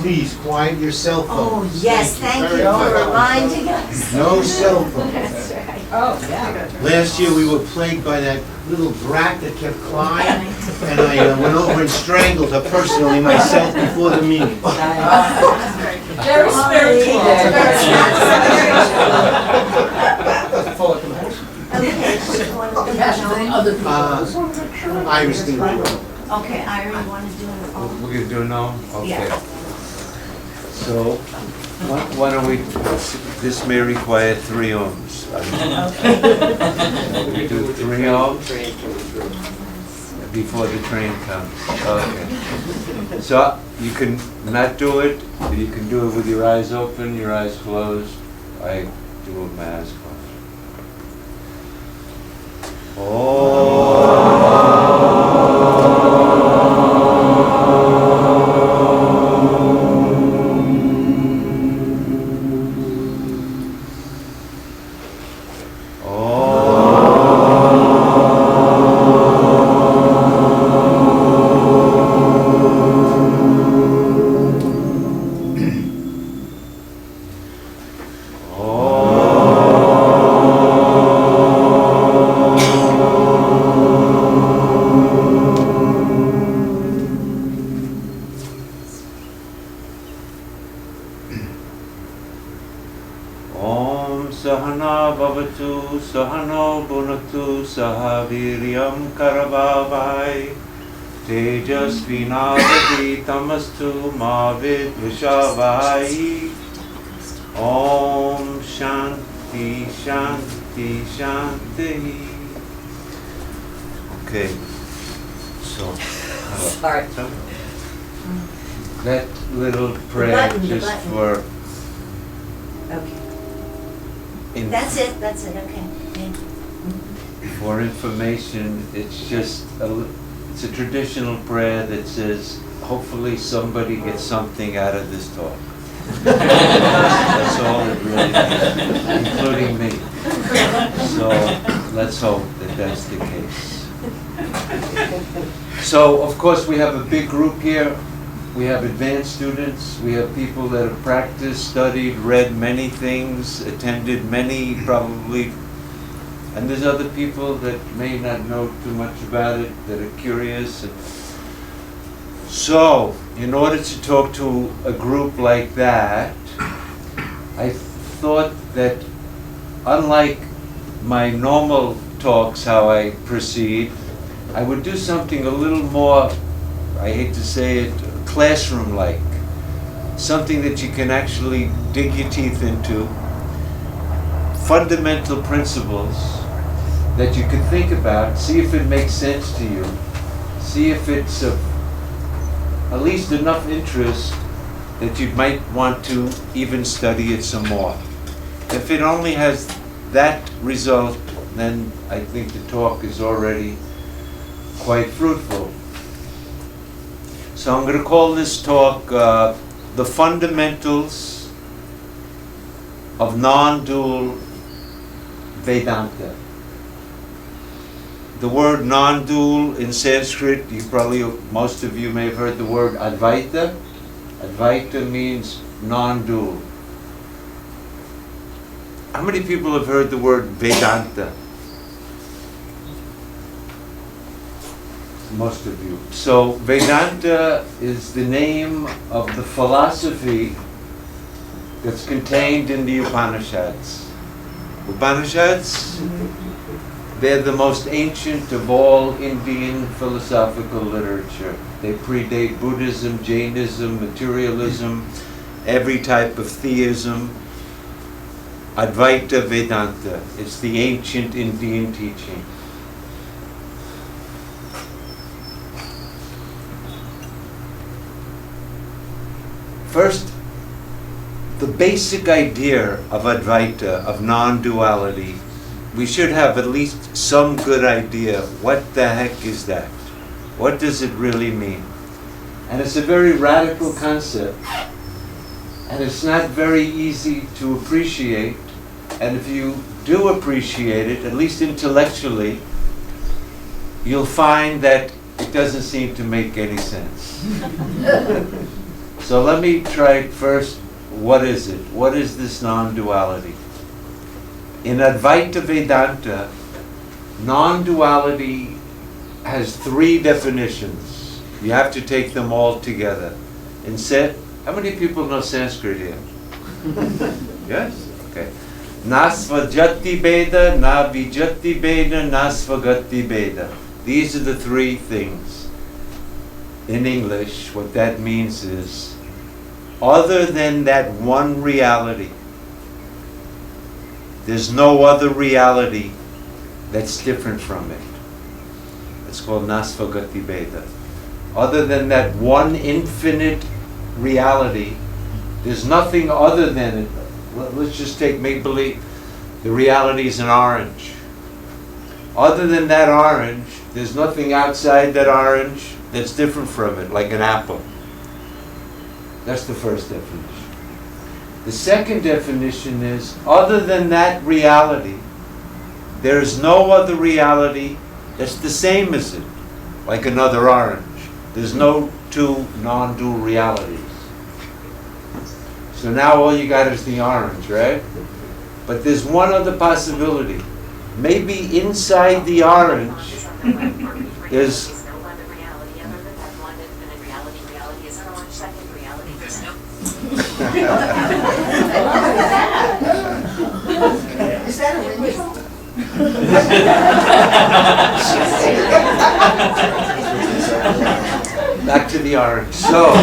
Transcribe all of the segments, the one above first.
please quiet your cell phones. Oh, yes, thank you for reminding us. No cell phones. That's right. Oh, yeah. Last year we were plagued by that little brat that kept crying, and I went over and strangled her personally myself before the meeting. Very spiritual. Full of compassion. Okay, so you want to do Compassion for the other people. Iris didn't do it. Okay, Ira, you want to do it? We're gonna do it now? Okay. Yeah. So, why don't we, this may require 3 ohms. We do 3 ohms before the train comes. Okay. So, you can not do it, you can do it with your eyes open, your eyes closed. I do it with my eyes closed. Sahano bunatu sahaviryam karavavai tejasvinavati tamastu mavid vishavai. Om Shanti Shanti Shanti. Okay, so Sorry. that little prayer The just button. for Okay. That's it, okay. Thank you. For information, it's just it's a traditional prayer that says, hopefully somebody gets something out of this talk. That's all it really is, including me. So let's hope that that's the case. So of course we have a big group here. We have advanced students, we have people that have practiced, studied, read many things, attended many probably, and there's other people that may not know too much about it, that are curious. So, in order to talk to a group like that, I thought that unlike my normal talks, how I proceed, I would do something a little more, I hate to say it, classroom-like, something that you can actually dig your teeth into, fundamental principles that you can think about, see if it makes sense to you, see if it's of at least enough interest that you might want to even study it some more. If it only has that result, then I think the talk is already quite fruitful. So I'm going to call this talk The Fundamentals of Non-Dual Vedanta. The word non-dual in Sanskrit, most of you may have heard the word Advaita. Advaita means non-dual. How many people have heard the word Vedanta? Most of you. So Vedanta is the name of the philosophy that's contained in the Upanishads. Upanishads, they're the most ancient of all Indian philosophical literature. They predate Buddhism, Jainism, materialism, every type of theism. Advaita Vedanta, it's the ancient Indian teaching. First, the basic idea of Advaita, of non-duality, we should have at least some good idea. What the heck is that? What does it really mean? And it's a very radical concept, and it's not very easy to appreciate. And if you do appreciate it, at least intellectually, you'll find that it doesn't seem to make any sense. So let me try first, what is it? What is this non-duality? In Advaita Vedanta, non-duality has 3 definitions. You have to take them all together. How many people know Sanskrit here? Yes? Okay. Nasvajati Beda, na vijati Beda, nasvagati Beda. These are the 3 things. In English, what that means is, other than that one reality, there's no other reality that's different from it. It's called Nasvagati Beda. Other than that one infinite reality, there's nothing other than it. Let's just take make-believe. The reality is an orange. Other than that orange, there's nothing outside that orange that's different from it, like an apple. That's the first definition. The second definition is, other than that reality, there is no other reality that's the same as it, like another orange. There's no 2 non-dual realities. So now all you got is the orange, right? But there's one other possibility. Maybe inside the orange, there's Is that a religion? back to the orange. So,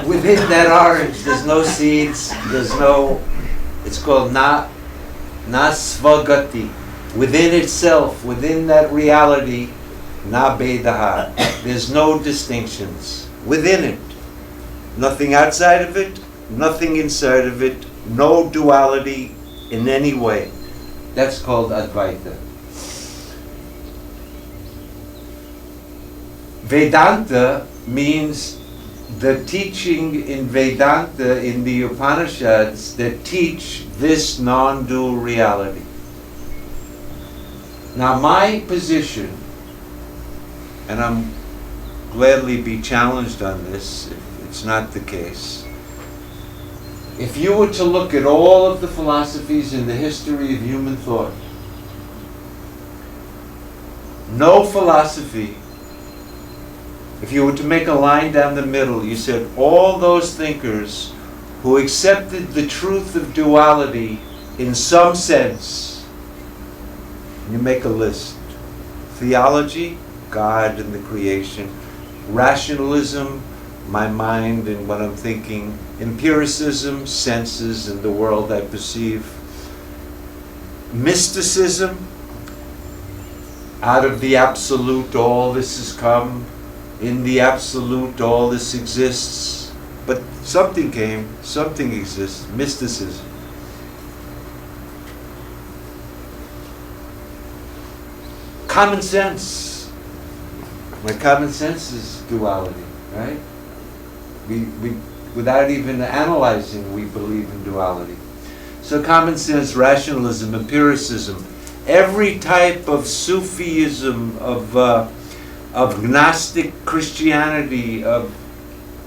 within that orange, there's no seeds, it's called nasvagati. Within itself, within that reality, na bedaha. There's no distinctions. Within it. Nothing outside of it, nothing inside of it, no duality in any way. That's called Advaita. Vedanta means the teaching in Vedanta, in the Upanishads, that teach this non-dual reality. Now my position, and I'm gladly be challenged on this if it's not the case, if you were to look at all of the philosophies in the history of human thought, no philosophy, if you were to make a line down the middle, you said all those thinkers who accepted the truth of duality in some sense, you make a list. Theology, God and the creation. Rationalism, my mind and what I'm thinking. Empiricism, senses and the world I perceive. Mysticism, out of the absolute all this has come. In the absolute all this exists. But something came, something exists. Mysticism. Common sense. My common sense is duality, right? We without even analyzing, we believe in duality. So common sense, rationalism, empiricism, every type of Sufism, of Gnostic Christianity, of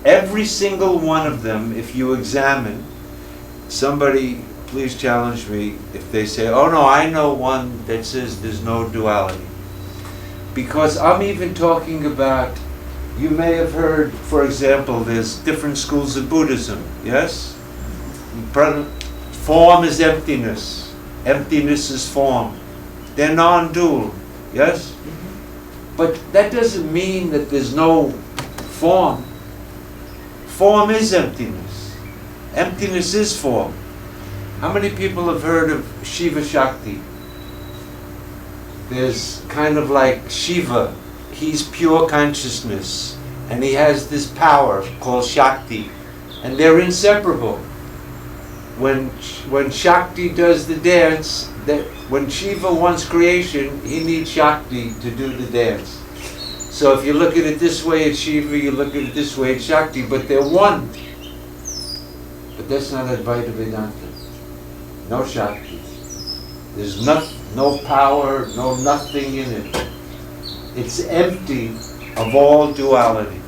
every single one of them, if you examine, somebody please challenge me if they say, oh no, I know one that says there's no duality. Because I'm even talking about, you may have heard, for example, there's different schools of Buddhism, yes? Form is emptiness. Emptiness is form. They're non-dual, yes? But that doesn't mean that there's no form. Form is emptiness. Emptiness is form. How many people have heard of Shiva Shakti? There's kind of like Shiva. He's pure consciousness. And he has this power called Shakti. And they're inseparable. When Shakti does the dance, when Shiva wants creation, he needs Shakti to do the dance. So if you look at it this way, it's Shiva. You look at it this way, it's Shakti. But they're one. But that's not Advaita Vedanta. No Shakti. There's no power, no nothing in it. It's empty of all duality.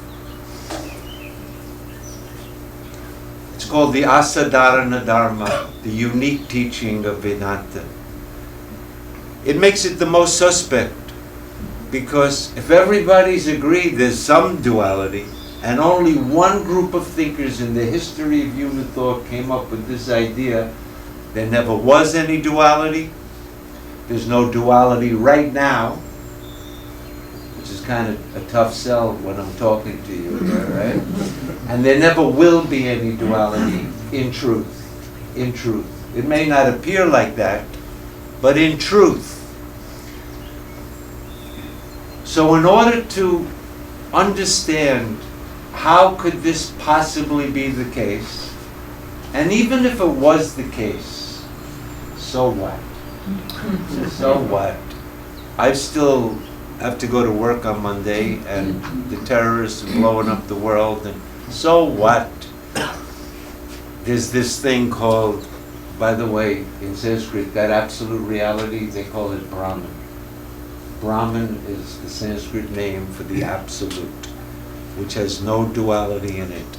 called the Asadharana Dharma, the unique teaching of Vedanta. It makes it the most suspect, because if everybody's agreed there's some duality, and only one group of thinkers in the history of human thought came up with this idea, there never was any duality, there's no duality right now, which is kind of a tough sell when I'm talking to you here, right? And there never will be any duality in truth. In truth. It may not appear like that, but in truth. So in order to understand how could this possibly be the case, and even if it was the case, so what? So what? I still have to go to work on Monday, and the terrorists are blowing up the world, and so what? There's this thing called, by the way, in Sanskrit, that absolute reality, they call it Brahman. Brahman is the Sanskrit name for the absolute, which has no duality in it.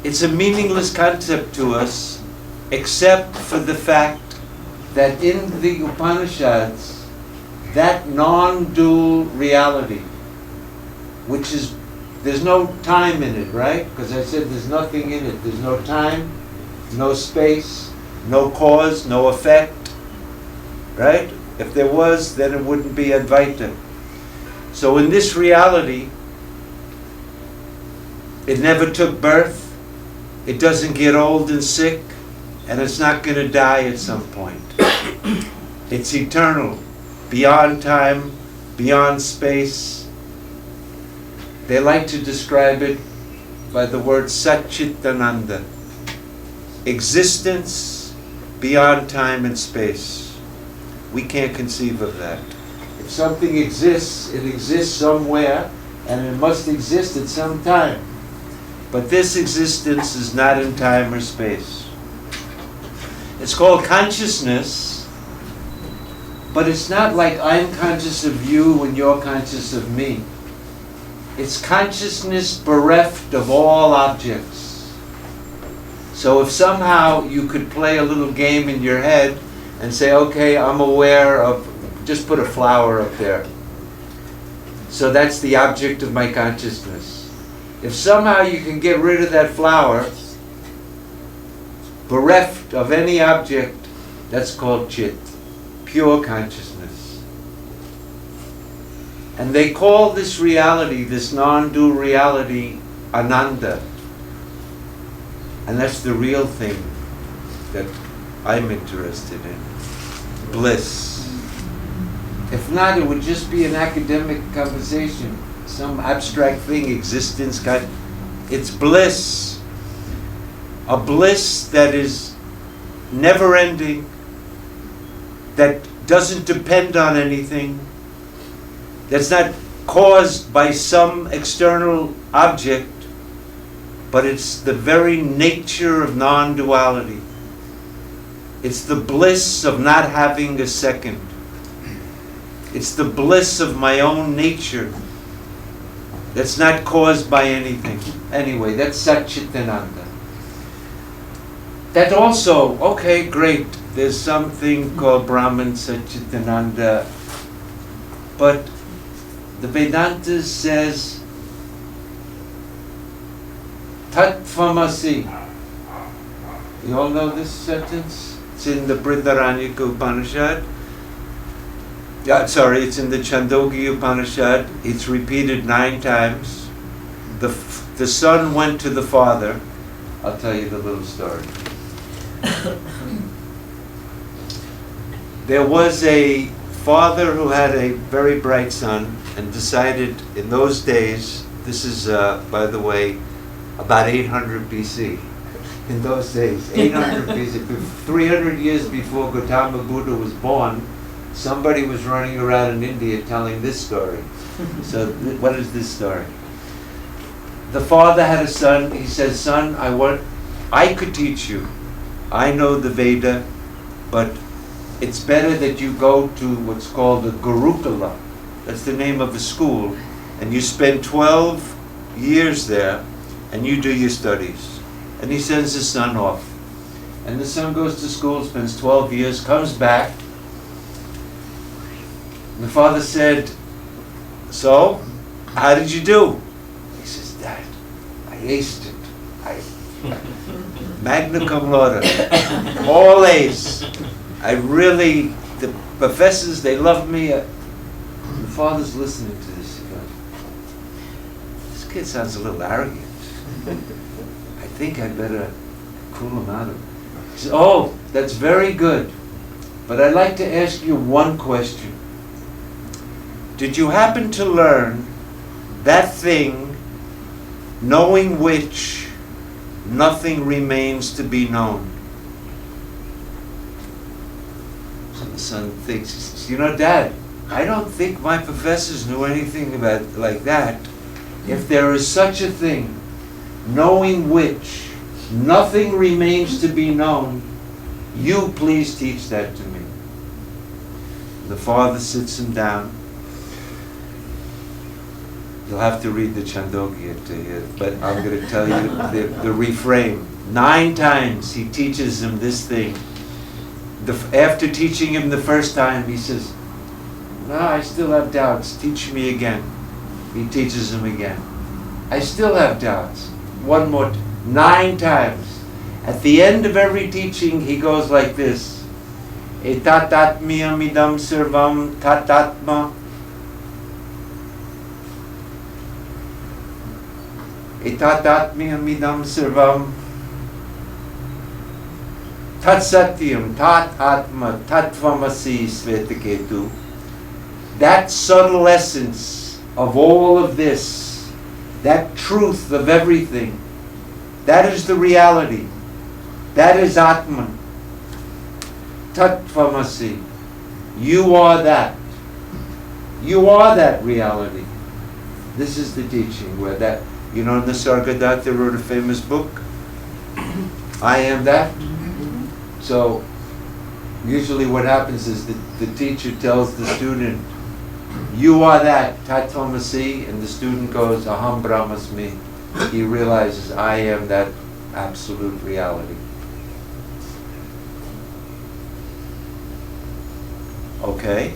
It's a meaningless concept to us, except for the fact that in the Upanishads, that non-dual reality, which is, there's no time in it, right? Because I said there's nothing in it. There's no time, no space, no cause, no effect, right? If there was, then it wouldn't be Advaita. So in this reality, it never took birth, it doesn't get old and sick, and it's not going to die at some point. It's eternal, beyond time, beyond space. They like to describe it by the word Satchitananda, existence beyond time and space. We can't conceive of that. If something exists, it exists somewhere, and it must exist at some time. But this existence is not in time or space. It's called consciousness, but it's not like I'm conscious of you and you're conscious of me. It's consciousness bereft of all objects. So if somehow you could play a little game in your head and say, okay, I'm aware of, just put a flower up there. So that's the object of my consciousness. If somehow you can get rid of that flower, bereft of any object, that's called Chit, pure consciousness. And they call this reality, this non-dual reality, Ananda. And that's the real thing that I'm interested in. Bliss. If not, it would just be an academic conversation, some abstract thing, existence, God. It's bliss. A bliss that is never-ending, that doesn't depend on anything, that's not caused by some external object, but it's the very nature of non-duality. It's the bliss of not having a second. It's the bliss of my own nature that's not caused by anything. Anyway, that's Satchitananda. That also, okay, great, there's something called Brahman Satchitananda, but the Vedanta says Tat Tvamasi. You all know this sentence? It's in the Brihadaranyaka Upanishad. It's in the Chandogya Upanishad. It's repeated 9 times. The son went to the father. I'll tell you the little story. There was a father who had a very bright son and decided in those days, this is, by the way, about 800 BC. In those days, 800 BC, 300 years before Gautama Buddha was born, somebody was running around in India telling this story. So what is this story? The father had a son. He says, son, I could teach you. I know the Veda, but it's better that you go to what's called the Gurukula. That's the name of the school. And you spend 12 years there, and you do your studies. and he sends his son off. And the son goes to school, spends 12 years, comes back. And the father said, "So, how did you do?" He says, "Dad, I aced it. Magna cum laude, all A's. I really, the professors, they love me." The father's listening to this. He goes, "This kid sounds a little arrogant. I think I better cool him out of it." He says, "Oh, that's very good. But I'd like to ask you one question. Did you happen to learn that thing, knowing which nothing remains to be known?" So the son thinks, he says, "You know, Dad, I don't think my professors knew anything about like that. If there is such a thing, knowing which nothing remains to be known, you please teach that to me." The father sits him down. You'll have to read the Chandogya to hear, but I'm going to tell you the refrain. 9 times he teaches him this thing. After teaching him the first time, he says, "No, I still have doubts. Teach me again." He teaches him again. "I still have doubts." One more, 9 times. At the end of every teaching, he goes like this: "Etatatmiyam idam sarvam tatatma. Etatatmiyam idam sarvam tat satyam tat atma tatvamasi svetaketu." That subtle essence of all of this, that truth of everything, that is the reality. That is Atman. Tatvamasi. You are that. You are that reality. This is the teaching where that, you know, Nisargadatta wrote a famous book, I Am That. So usually what happens is the teacher tells the student, "You are that, Tatvamasi," and the student goes, "Aham Brahmasmi." He realizes, I am that absolute reality. Okay?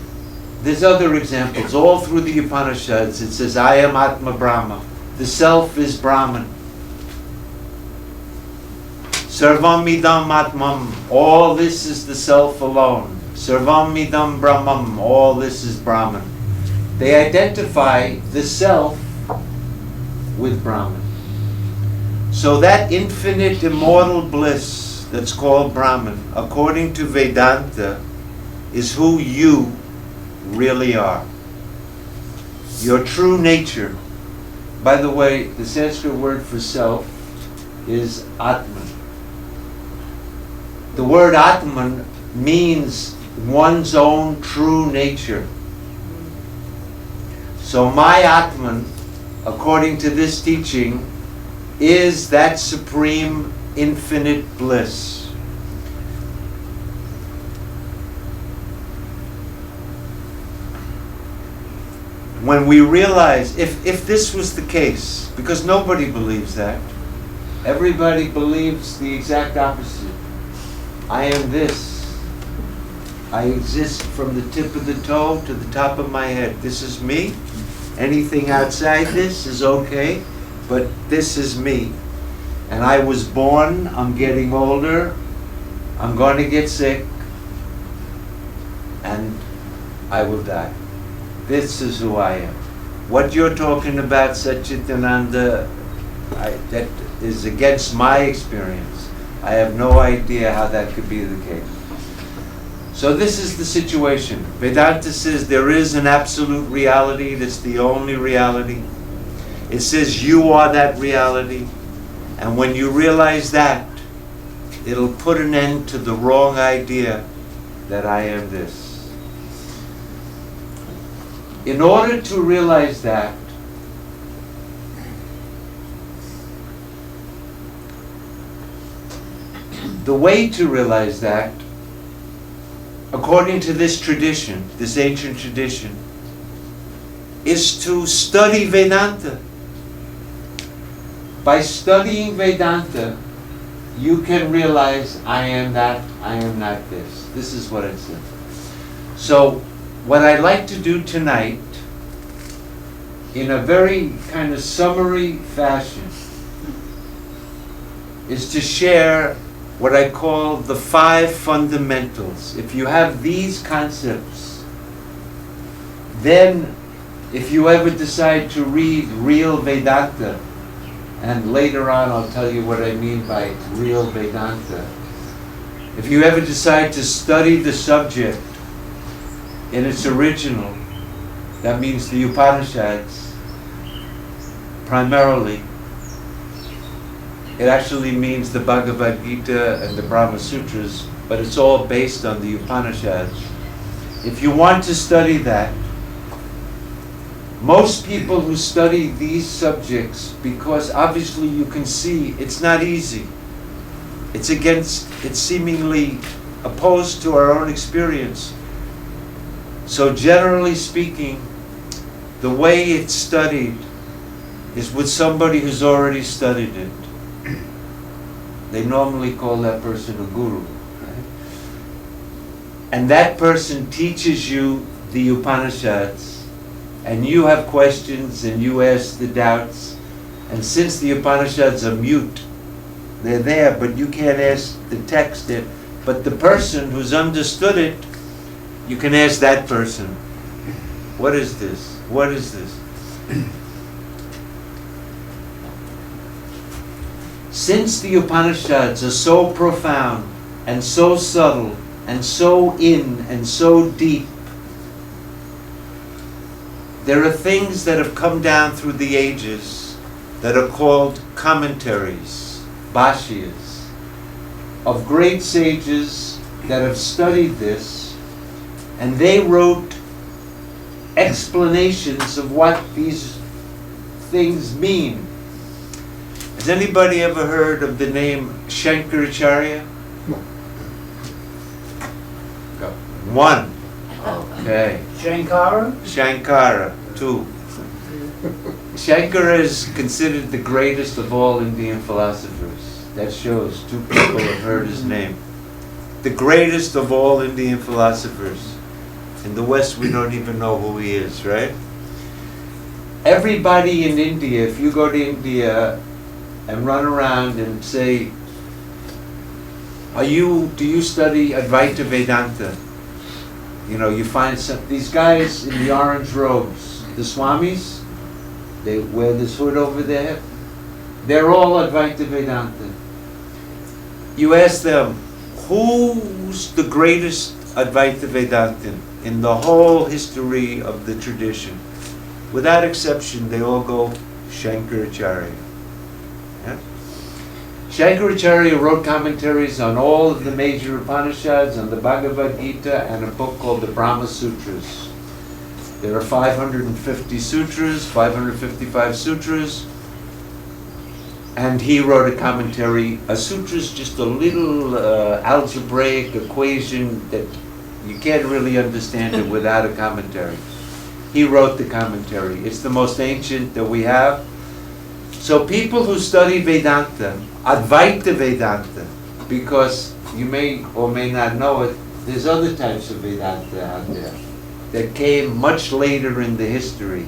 There's other examples. All through the Upanishads it says, I am Atma Brahma. The self is Brahman. Sarvam idam Atmam. All this is the self alone. Sarvam idam Brahmam. All this is Brahman. They identify the self with Brahman. So that infinite immortal bliss that's called Brahman, according to Vedanta, is who you really are. Your true nature. By the way, the Sanskrit word for self is Atman. The word Atman means one's own true nature. So my Atman, according to this teaching, is that supreme infinite bliss. When we realize, if this was the case, because nobody believes that, everybody believes the exact opposite. I am this. I exist from the tip of the toe to the top of my head. This is me. Anything outside this is okay, but this is me. And I was born, I'm getting older, I'm going to get sick, and I will die. This is who I am. What you're talking about, Satchitananda, that is against my experience. I have no idea how that could be the case. So this is the situation. Vedanta says there is an absolute reality that's the only reality. It says you are that reality. And when you realize that, it'll put an end to the wrong idea that I am this. In order to realize that, the way to realize that, according to this tradition, this ancient tradition, is to study Vedanta. By studying Vedanta, you can realize I am that, I am not this. This is what it says. So what I'd like to do tonight, in a very kind of summary fashion, is to share what I call the 5 fundamentals. If you have these concepts, then if you ever decide to read real Vedanta, and later on I'll tell you what I mean by real Vedanta, if you ever decide to study the subject in its original, that means the Upanishads, primarily, it actually means the Bhagavad Gita and the Brahma Sutras, but it's all based on the Upanishads. If you want to study that, most people who study these subjects, because obviously you can see it's not easy. It's seemingly opposed to our own experience. So generally speaking, the way it's studied is with somebody who's already studied it. They normally call that person a guru, right? And that person teaches you the Upanishads, and you have questions and you ask the doubts, and since the Upanishads are mute, they're there, but you can't ask the text it, but the person who's understood it, you can ask that person, what is this? What is this? Since the Upanishads are so profound and so subtle and so in and so deep, there are things that have come down through the ages that are called commentaries, bhashyas, of great sages that have studied this, and they wrote explanations of what these things mean. Has anybody ever heard of the name Shankaracharya? No. Go. 1. Okay. Shankara? Shankara. 2. Shankara is considered the greatest of all Indian philosophers. That shows 2 people have heard his name. The greatest of all Indian philosophers. In the West, we don't even know who he is, right? Everybody in India, if you go to India and run around and say, do you study Advaita Vedanta? You know, you find these guys in the orange robes, the Swamis, they wear this hood over their head. They're all Advaita Vedanta. You ask them, who's the greatest Advaita Vedantin in the whole history of the tradition? Without exception, they all go Shankaracharya. Yeah? Shankaracharya wrote commentaries on all of the major Upanishads, on the Bhagavad Gita, and a book called the Brahma Sutras. There are 550 sutras, 555 sutras, and he wrote a commentary. A sutra is just a little algebraic equation that you can't really understand it without a commentary. He wrote the commentary. It's the most ancient that we have. So people who study Vedanta, Advaita Vedanta, because you may or may not know it, there's other types of Vedanta out there that came much later in the history.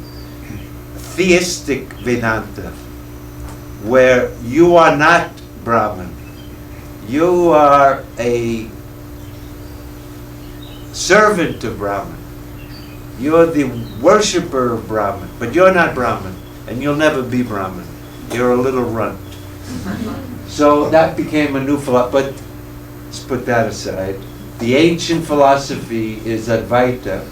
Theistic Vedanta, where you are not Brahman. You are a servant of Brahman. You're the worshipper of Brahman, but you're not Brahman, and you'll never be Brahman. You're a little runt. So that became a new philosophy, but let's put that aside. The ancient philosophy is Advaita.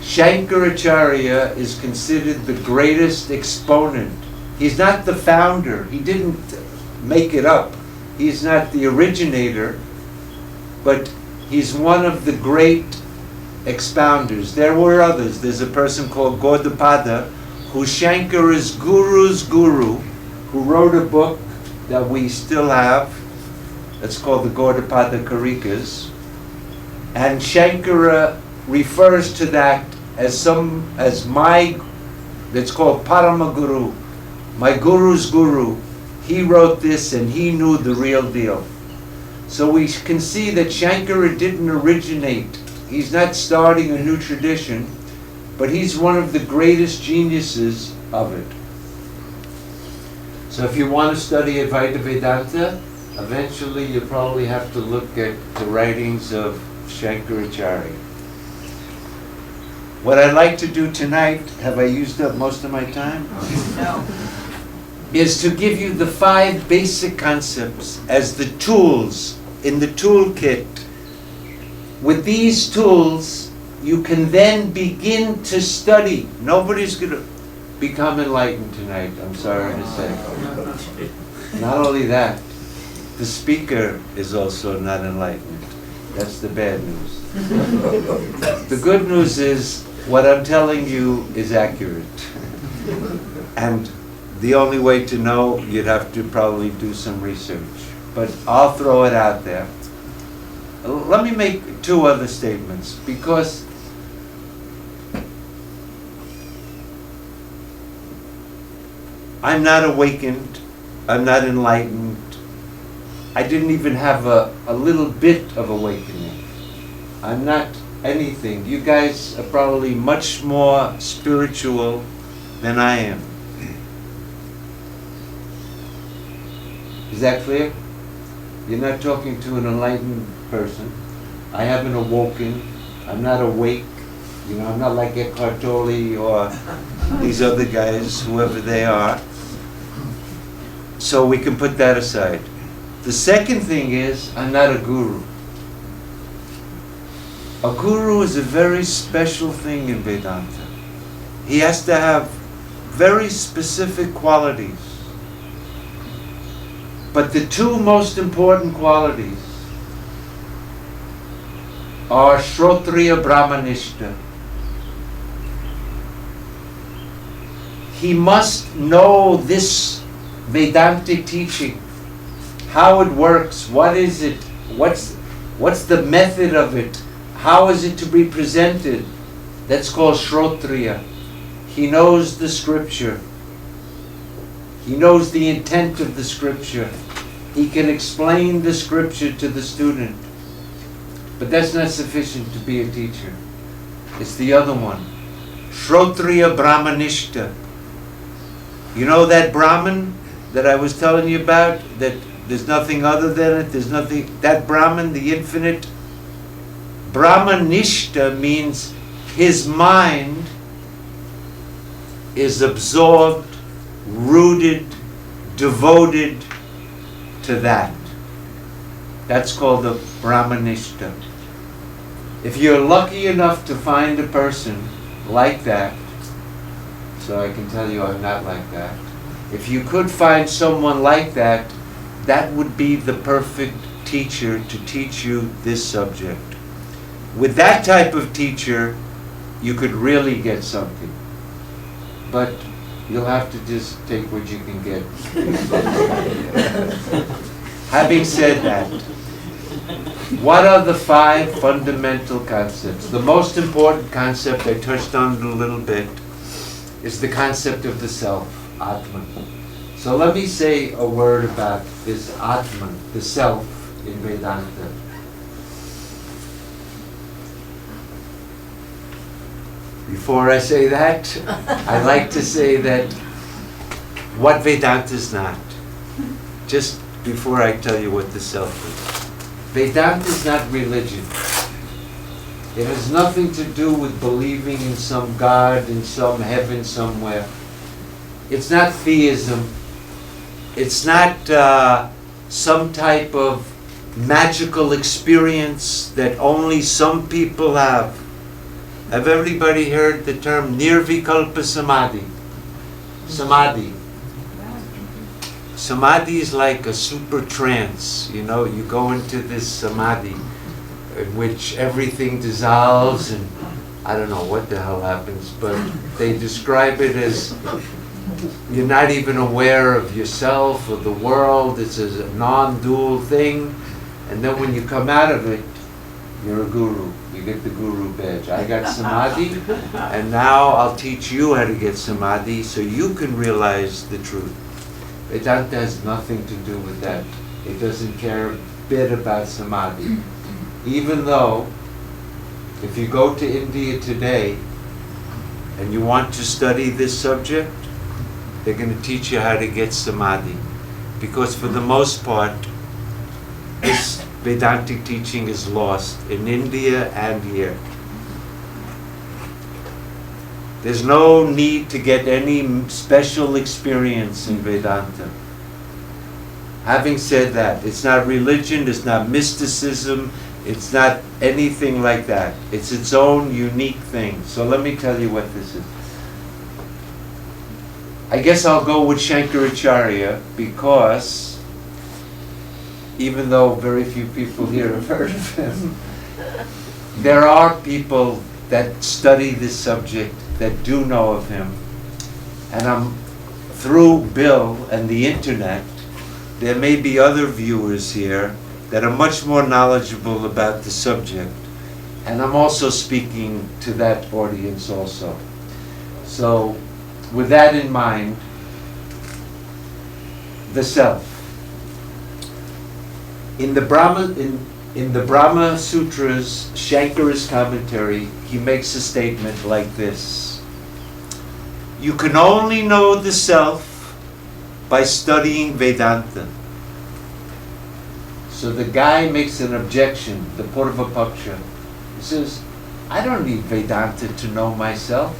Shankaracharya is considered the greatest exponent. He's not the founder. He didn't make it up. He's not the originator, but he's one of the great expounders. There were others. There's a person called Gaudapada, who's Shankara's guru's guru, who wrote a book that we still have. It's called the Gaudapada Karikas. And Shankara refers to that as my, it's called Paramaguru, my guru's guru, he wrote this and he knew the real deal. So we can see that Shankara didn't originate. He's not starting a new tradition, but he's one of the greatest geniuses of it. So if you want to study Advaita Vedanta, eventually you probably have to look at the writings of Shankaracharya. What I'd like to do tonight, have I used up most of my time? No. Is to give you the 5 basic concepts as the tools in the toolkit. With these tools, you can then begin to study. Nobody's going to become enlightened tonight, I'm sorry to say. Not only that, the speaker is also not enlightened. That's the bad news. The good news is, what I'm telling you is accurate. And the only way to know, you'd have to probably do some research. But I'll throw it out there. Let me make 2 other statements, because I'm not awakened, I'm not enlightened. I didn't even have a little bit of awakening. I'm not anything. You guys are probably much more spiritual than I am. Is that clear? You're not talking to an enlightened person. I haven't awoken. I'm not awake. You know, I'm not like Eckhart Tolle or these other guys, whoever they are. So we can put that aside. The second thing is, I'm not a guru. A guru is a very special thing in Vedanta. He has to have very specific qualities. But the 2 most important qualities are Shrotriya Brahmanishta. He must know this Vedantic teaching, how it works, what is it, what's the method of it, how is it to be presented. That's called Shrotriya. He knows the scripture. He knows the intent of the scripture. He can explain the scripture to the student. But that's not sufficient to be a teacher. It's the other one. Shrotriya Brahmanishta. You know that Brahman that I was telling you about? That there's nothing other than it? There's nothing... That Brahman, the infinite? Brahmanishta means his mind is absorbed, rooted, devoted to that. That's called the Brahmanishta. If you're lucky enough to find a person like that, so I can tell you I'm not like that. If you could find someone like that, that would be the perfect teacher to teach you this subject. With that type of teacher, you could really get something. But you'll have to just take what you can get. Having said that, what are the 5 fundamental concepts? The most important concept, I touched on it a little bit, is the concept of the self, Atman. So let me say a word about this Atman, the self in Vedanta. Before I say that, I'd like to say that what Vedanta is not. Just before I tell you what the self is. Vedanta is not religion. It has nothing to do with believing in some God, in some heaven somewhere. It's not theism. It's not some type of magical experience that only some people have. Have everybody heard the term Nirvikalpa Samadhi? Samadhi. Samadhi is like a super trance. You know, you go into this samadhi in which everything dissolves and I don't know what the hell happens, but they describe it as you're not even aware of yourself or the world. It's a non-dual thing. And then when you come out of it, you're a guru. You get the guru badge. I got samadhi, and now I'll teach you how to get samadhi so you can realize the truth. Vedanta has nothing to do with that. It doesn't care a bit about samadhi. Even though, if you go to India today and you want to study this subject, they're going to teach you how to get samadhi. Because for the most part, this Vedantic teaching is lost in India and here. There's no need to get any special experience in Vedanta. Having said that, it's not religion, it's not mysticism, it's not anything like that. It's its own unique thing. So let me tell you what this is. I guess I'll go with Shankaracharya because even though very few people here have heard of him, there are people that study this subject that do know of him. And I'm through Bill and the internet, there may be other viewers here that are much more knowledgeable about the subject. And I'm also speaking to that audience also. So with that in mind, the self. In the Brahma Sutras, Shankara's commentary, he makes a statement like this. You can only know the self by studying Vedanta. So the guy makes an objection, the Purvapaksha. He says, I don't need Vedanta to know myself.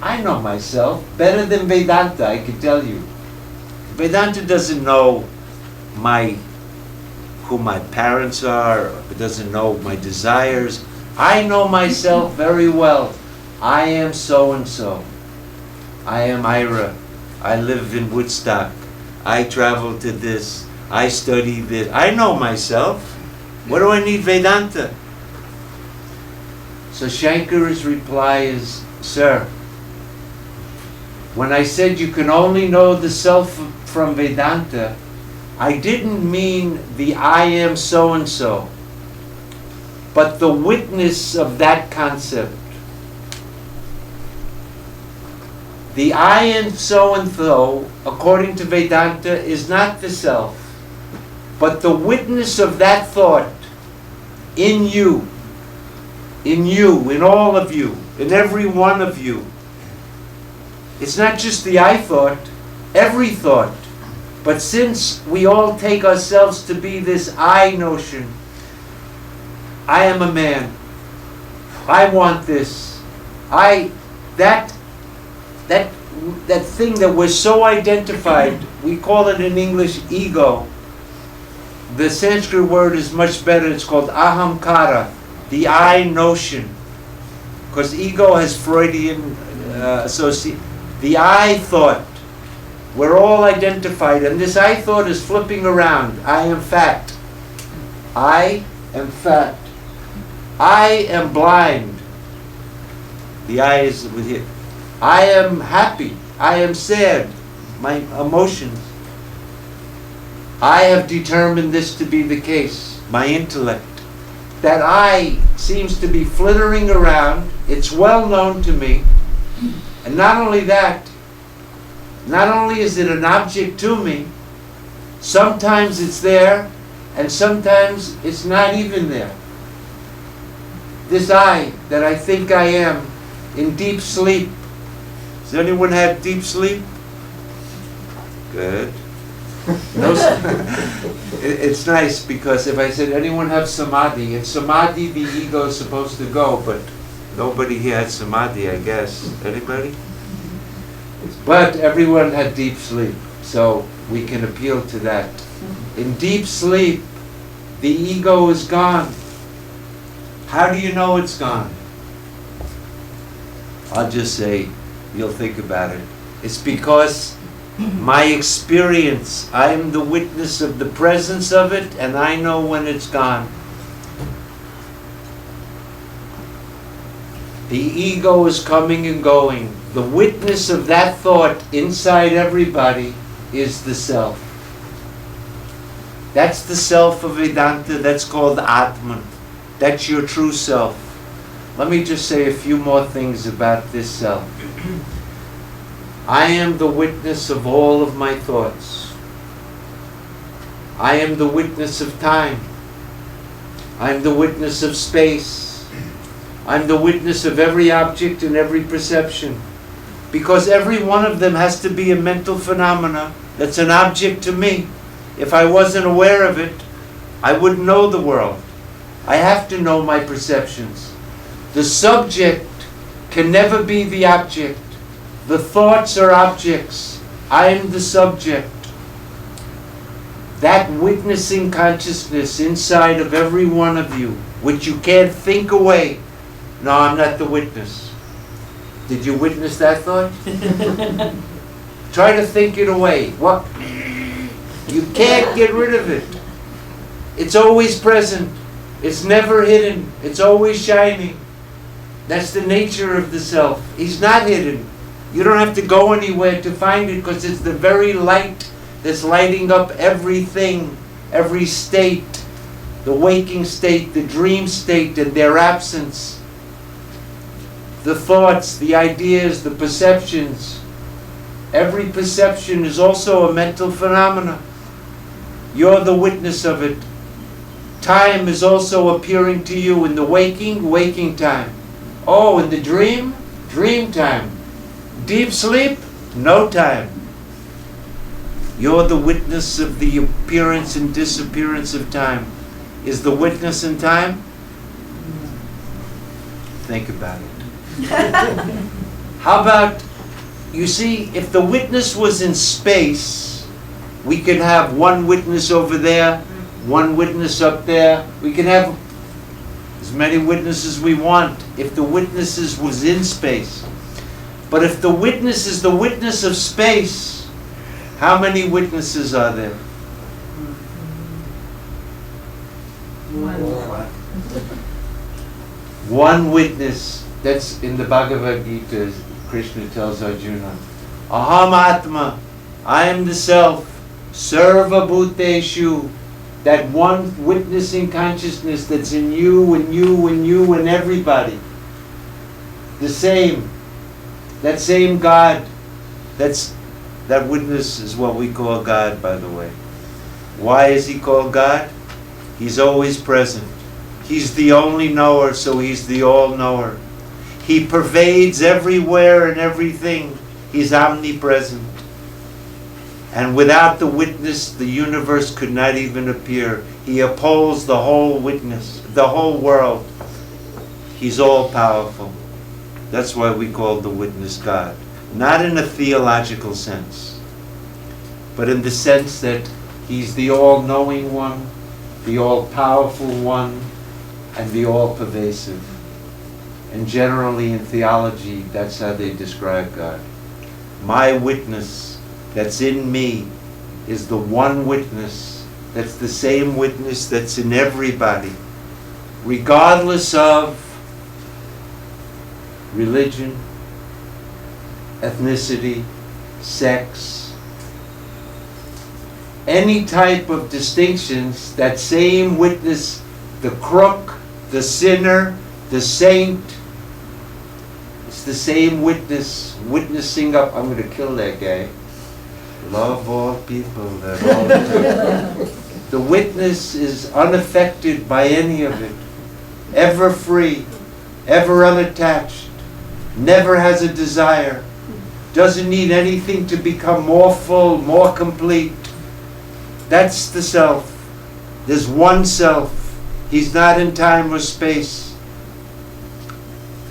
I know myself better than Vedanta, I can tell you. Vedanta doesn't know who my parents are, it doesn't know my desires. I know myself very well. I am so-and-so. I am Ira. I live in Woodstock. I travel to this. I study this. I know myself. What do I need Vedanta? So Shankara's reply is, sir, when I said you can only know the self from Vedanta, I didn't mean the I am so-and-so, but the witness of that concept. The I am so-and-so, according to Vedanta, is not the self, but the witness of that thought in you, in all of you, in every one of you. It's not just the I thought, every thought. But since we all take ourselves to be this I notion, I am a man, I want this, that thing that we're so identified, we call it in English ego. The Sanskrit word is much better, it's called ahamkara, the I notion. Because ego has Freudian association. The I thought. We're all identified, and this I thought is flipping around. I am fat. I am fat. I am blind. The I is with you. I am happy. I am sad. My emotions. I have determined this to be the case. My intellect. That I seems to be flittering around. It's well known to me. And not only that, not only is it an object to me, sometimes it's there, and sometimes it's not even there. This I, that I think I am, in deep sleep. Does anyone have deep sleep? Good. No, it's nice because if I said anyone have samadhi, in samadhi the ego is supposed to go, but nobody here had samadhi, I guess. Anybody? But everyone had deep sleep, so we can appeal to that. In deep sleep, the ego is gone. How do you know it's gone? I'll just say, you'll think about it. It's because my experience, I am the witness of the presence of it, and I know when it's gone. The ego is coming and going. The witness of that thought inside everybody is the self. That's the self of Vedanta. That's called Atman. That's your true self. Let me just say a few more things about this self. I am the witness of all of my thoughts. I am the witness of time. I'm the witness of space. I'm the witness of every object and every perception. Because every one of them has to be a mental phenomena that's an object to me. If I wasn't aware of it, I wouldn't know the world. I have to know my perceptions. The subject can never be the object. The thoughts are objects. I am the subject. That witnessing consciousness inside of every one of you, which you can't think away. No, I'm not the witness. Did you witness that thought? Try to think it away. What? You can't get rid of it. It's always present. It's never hidden. It's always shining. That's the nature of the self. He's not hidden. You don't have to go anywhere to find it because it's the very light that's lighting up everything, every state, the waking state, the dream state, and their absence. The thoughts, the ideas, the perceptions. Every perception is also a mental phenomena. You're the witness of it. Time is also appearing to you in the waking time. Oh, in the dream time. Deep sleep, no time. You're the witness of the appearance and disappearance of time. Is the witness in time? Think about it. How about, you see, if the witness was in space, we could have one witness over there, one witness up there. We can have as many witnesses we want if the witnesses was in space. But if the witness is the witness of space, how many witnesses are there? One witness. That's in the Bhagavad Gita. Krishna tells Arjuna, Aham Atma, I am the self, Sarva Bhuteshu, that one witnessing consciousness that's in you and you and you and everybody. The same. That same God. That witness is what we call God, by the way. Why is he called God? He's always present. He's the only knower, so he's the all-knower. He pervades everywhere and everything. He's omnipresent. And without the witness, the universe could not even appear. He upholds the whole witness, the whole world. He's all-powerful. That's why we call the witness God. Not in a theological sense, but in the sense that he's the all-knowing one, the all-powerful one, and the all-pervasive. And generally in theology, that's how they describe God. My witness that's in me is the one witness that's the same witness that's in everybody, regardless of religion, ethnicity, sex, any type of distinctions. That same witness, the crook, the sinner, the saint, it's the same witness, witnessing up. I'm going to kill that guy. Love all people. The witness is unaffected by any of it, ever free, ever unattached, never has a desire, doesn't need anything to become more full, more complete. That's the self. There's one self. He's not in time or space.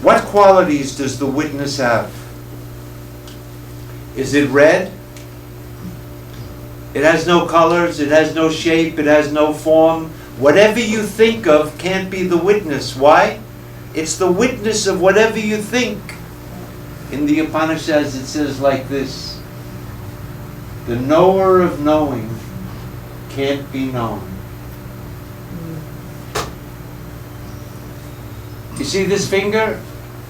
What qualities does the witness have? Is it red? It has no colors, it has no shape, it has no form. Whatever you think of can't be the witness. Why? It's the witness of whatever you think. In the Upanishads it says like this: the knower of knowing can't be known. You see this finger?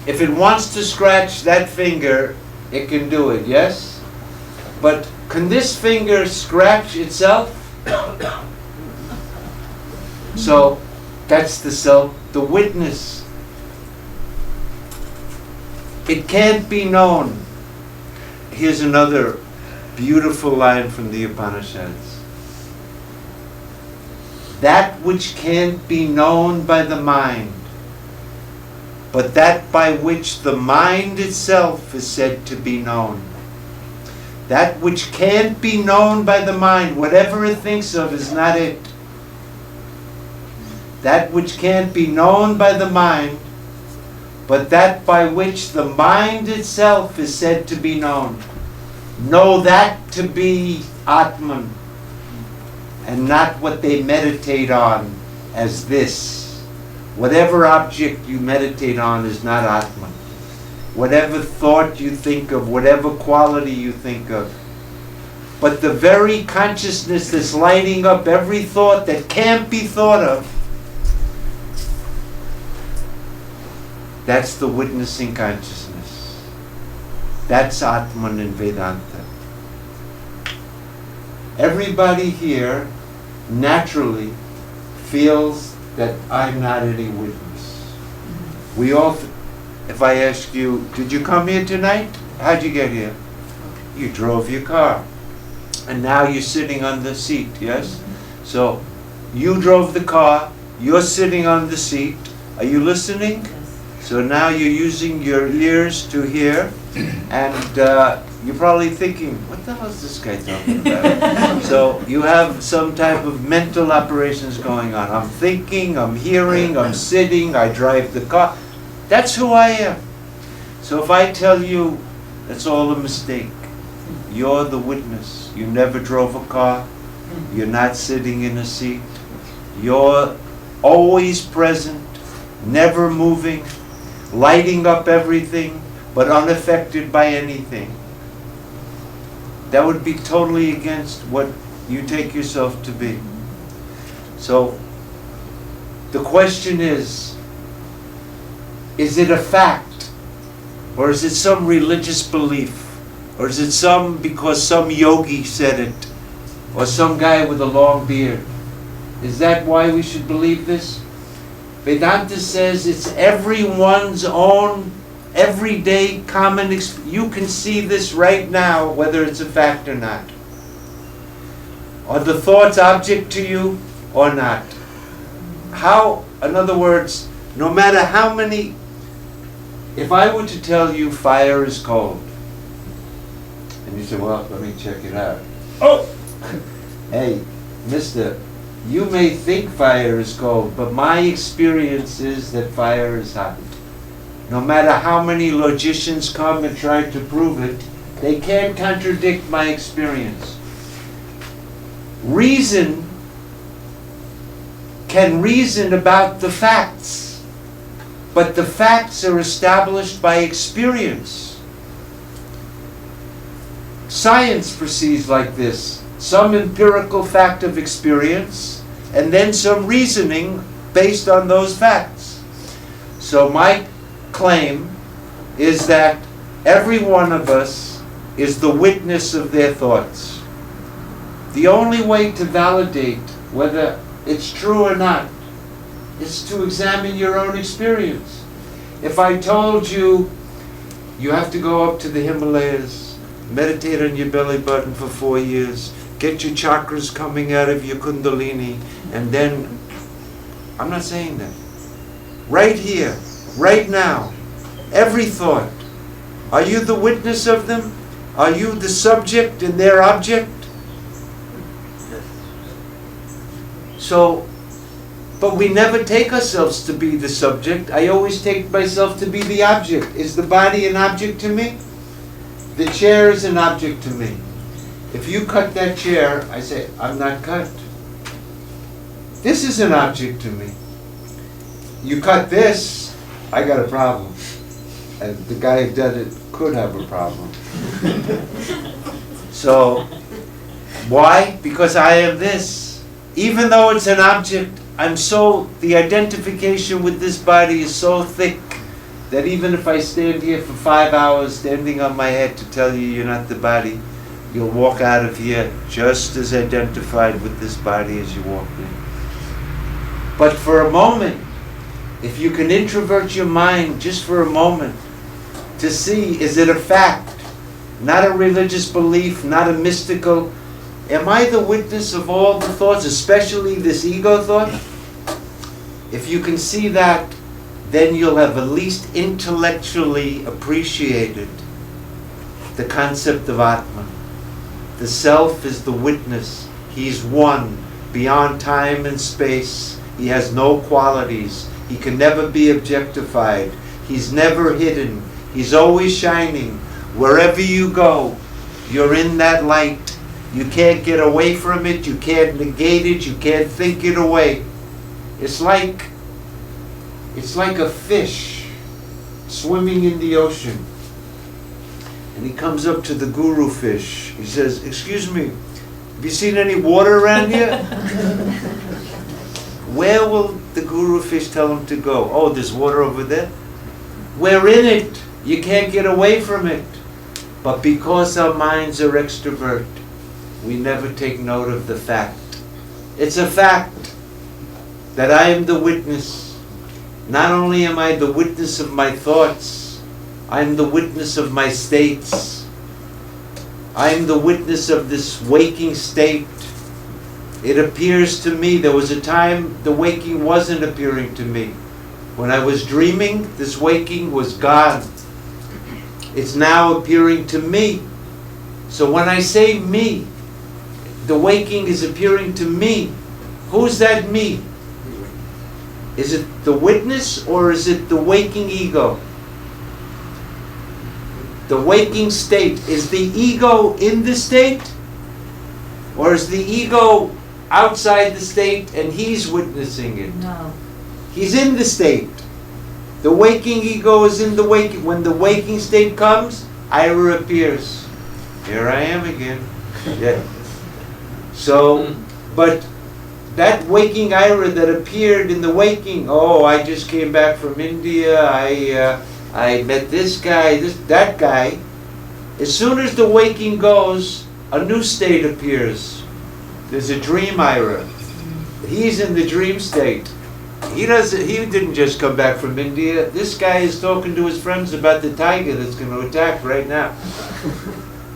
If it wants to scratch that finger, it can do it, yes? But can this finger scratch itself? So that's the self, the witness. It can't be known. here's another beautiful line from the Upanishads. That which can't be known by the mind, but that by which the mind itself is said to be known. That which can't be known by the mind, whatever it thinks of, is not it. That which can't be known by the mind, but that by which the mind itself is said to be known. Know that to be Atman, and not what they meditate on as this. Whatever object you meditate on is not Atman. Whatever thought you think of, whatever quality you think of. But the very consciousness that's lighting up every thought that can't be thought of, that's the witnessing consciousness. That's Atman in Vedanta. Everybody here naturally feels that I'm not any witness. We all, if I ask you, did you come here tonight? How'd you get here? You drove your car. And now you're sitting on the seat, yes? So you drove the car, you're sitting on the seat. Are you listening? So now you're using your ears to hear, and you're probably thinking, what the hell is this guy talking about? So you have some type of mental operations going on. I'm thinking, I'm hearing, I'm sitting, I drive the car. That's who I am. So if I tell you that's all a mistake, you're the witness. You never drove a car. You're not sitting in a seat. You're always present, never moving, lighting up everything, but unaffected by anything. That would be totally against what you take yourself to be. So the question is it a fact? Or is it some religious belief? Or is it because some yogi said it? Or some guy with a long beard? Is that why we should believe this? Vedanta says it's everyone's own everyday common experience. You can see this right now, whether it's a fact or not. Are the thoughts object to you or not? How, in other words, no matter how many, if I were to tell you fire is cold, and you say, well, let me check it out. Oh! Hey, mister, you may think fire is cold, but my experience is that fire is hot. No matter how many logicians come and try to prove it, they can't contradict my experience. Reason can reason about the facts, but the facts are established by experience. Science proceeds like this. Some empirical fact of experience, and then some reasoning based on those facts. So my claim is that every one of us is the witness of their thoughts. The only way to validate whether it's true or not is to examine your own experience. If I told you, you have to go up to the Himalayas, meditate on your belly button for 4 years, get your chakras coming out of your kundalini, and then, I'm not saying that. Right here, right now, every thought, are you the witness of them? Are you the subject and their object? So, but we never take ourselves to be the subject. I always take myself to be the object. Is the body an object to me? The chair is an object to me. If you cut that chair, I say, I'm not cut. This is an object to me. You cut this, I got a problem. And the guy who did it could have a problem. So, why? Because I am this. Even though it's an object, the identification with this body is so thick that even if I stand here for 5 hours standing on my head to tell you you're not the body, you'll walk out of here just as identified with this body as you walked in. But for a moment, if you can introvert your mind just for a moment to see, is it a fact? not a religious belief, not a mystical. Am I the witness of all the thoughts, especially this ego thought? If you can see that, then you'll have at least intellectually appreciated the concept of Atma. The self is the witness. He's one, beyond time and space. He has no qualities. He can never be objectified. He's never hidden. He's always shining. Wherever you go, you're in that light. You can't get away from it. You can't negate it. You can't think it away. It's like a fish swimming in the ocean. And he comes up to the guru fish. He says, "Excuse me, have you seen any water around here?" Where will the guru fish tell him to go? "Oh, there's water over there." We're in it. You can't get away from it. But because our minds are extrovert, we never take note of the fact. It's a fact that I am the witness. Not only am I the witness of my thoughts, I'm the witness of my states. I'm the witness of this waking state. It appears to me, there was a time the waking wasn't appearing to me. When I was dreaming, this waking was gone. It's now appearing to me. So when I say me, the waking is appearing to me. Who's that me? Is it the witness or is it the waking ego? The waking state. Is the ego in the state? Or is the ego outside the state and he's witnessing it? No. He's in the state. The waking ego is in the waking. When the waking state comes, Ira appears. Here I am again. Yeah. So, but that waking Ira that appeared in the waking, oh, I just came back from India, I met this guy, that guy. As soon as the waking goes, a new state appears. There's a dream Ira. He's in the dream state. He didn't just come back from India. This guy is talking to his friends about the tiger that's going to attack right now.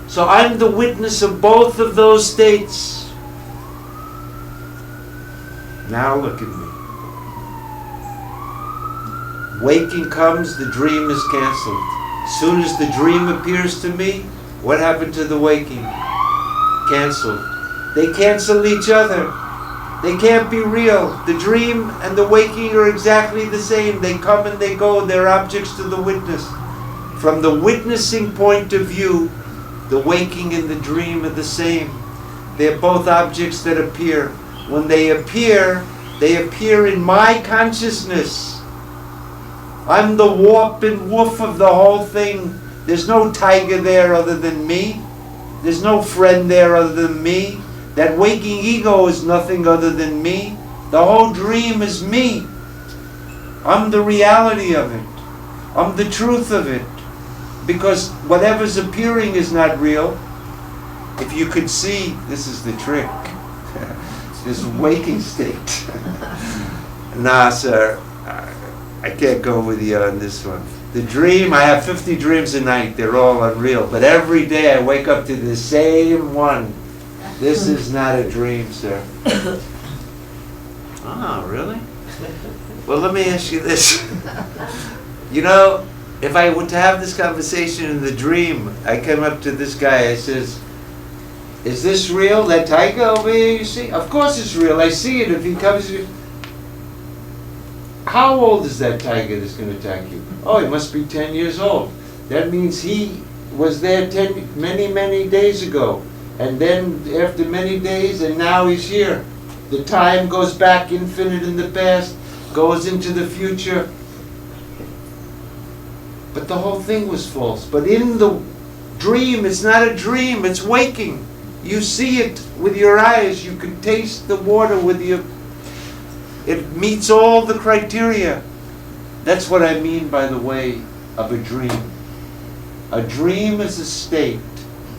So I'm the witness of both of those states. Now look at me. Waking comes, the dream is canceled. As soon as the dream appears to me, what happened to the waking? Canceled. They cancel each other. They can't be real. The dream and the waking are exactly the same. They come and they go. They're objects to the witness. From the witnessing point of view, the waking and the dream are the same. They're both objects that appear. When they appear in my consciousness. I'm the warp and woof of the whole thing. There's no tiger there other than me. There's no friend there other than me. That waking ego is nothing other than me. The whole dream is me. I'm the reality of it. I'm the truth of it. Because whatever's appearing is not real. If you could see, this is the trick. This waking state. Nah, sir, I can't go with you on this one. The dream, I have 50 dreams a night. They're all unreal. But every day I wake up to the same one. This is not a dream, sir. Oh, really? Well, let me ask you this. You know, if I were to have this conversation in the dream, I come up to this guy, I says, "Is this real, that tiger over here you see?" "Of course it's real, I see it. If he comes, how old is that tiger that's going to attack you?" "Oh, he must be 10 years old." That means he was there many days ago. And then after many days, and now he's here. The time goes back infinite in the past, goes into the future. But the whole thing was false. But in the dream, it's not a dream, it's waking. You see it with your eyes. You can taste the water with your... It meets all the criteria. That's what I mean by the way of a dream. A dream is a state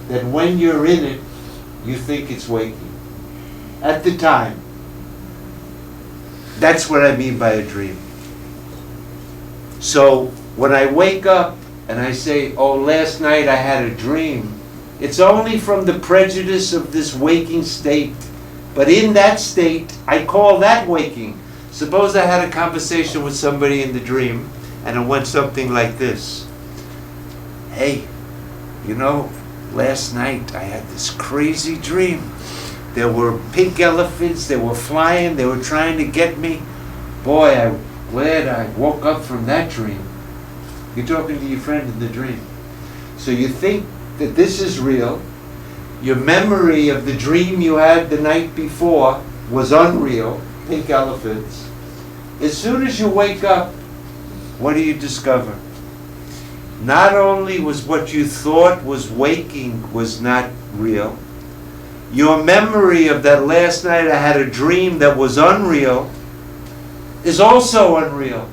that when you're in it, you think it's waking. At the time. That's what I mean by a dream. So when I wake up, and I say, oh, last night I had a dream, it's only from the prejudice of this waking state. But in that state, I call that waking. Suppose I had a conversation with somebody in the dream, and it went something like this. Hey, you know, last night I had this crazy dream. There were pink elephants, they were flying, they were trying to get me. Boy, I'm glad I woke up from that dream. You're talking to your friend in the dream. So you think that this is real. Your memory of the dream you had the night before was unreal, pink elephants. As soon as you wake up, what do you discover? Not only was what you thought was waking was not real, your memory of that last night I had a dream that was unreal is also unreal.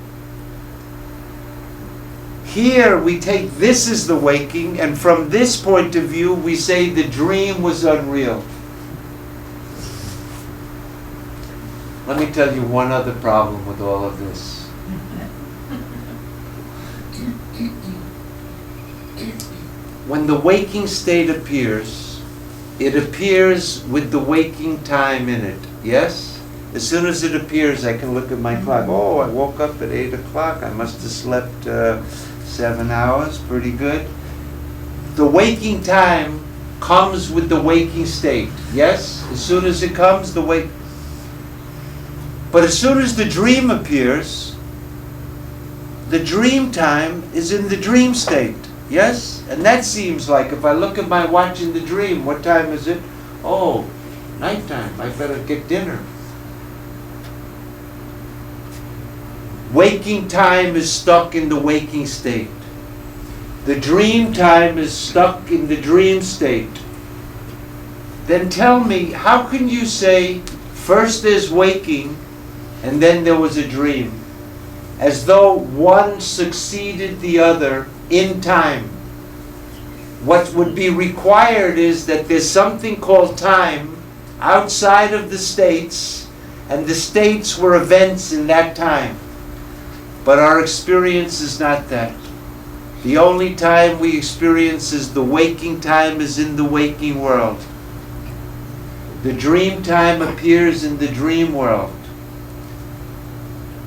Here we take this as the waking, and from this point of view we say the dream was unreal. Let me tell you one other problem with all of this. When the waking state appears, it appears with the waking time in it, yes? As soon as it appears, I can look at my clock. Oh, I woke up at 8 o'clock. I must have slept 7 hours, pretty good. The waking time comes with the waking state, yes? As soon as it comes, the wake. But as soon as the dream appears, the dream time is in the dream state, yes? And that seems like, if I look at my watch in the dream, what time is it? Oh, nighttime, I better get dinner. Waking time is stuck in the waking state. The dream time is stuck in the dream state. Then tell me, how can you say first there's waking and then there was a dream? As though one succeeded the other in time. What would be required is that there's something called time outside of the states, and the states were events in that time. But our experience is not that. The only time we experience is the waking time is in the waking world. The dream time appears in the dream world.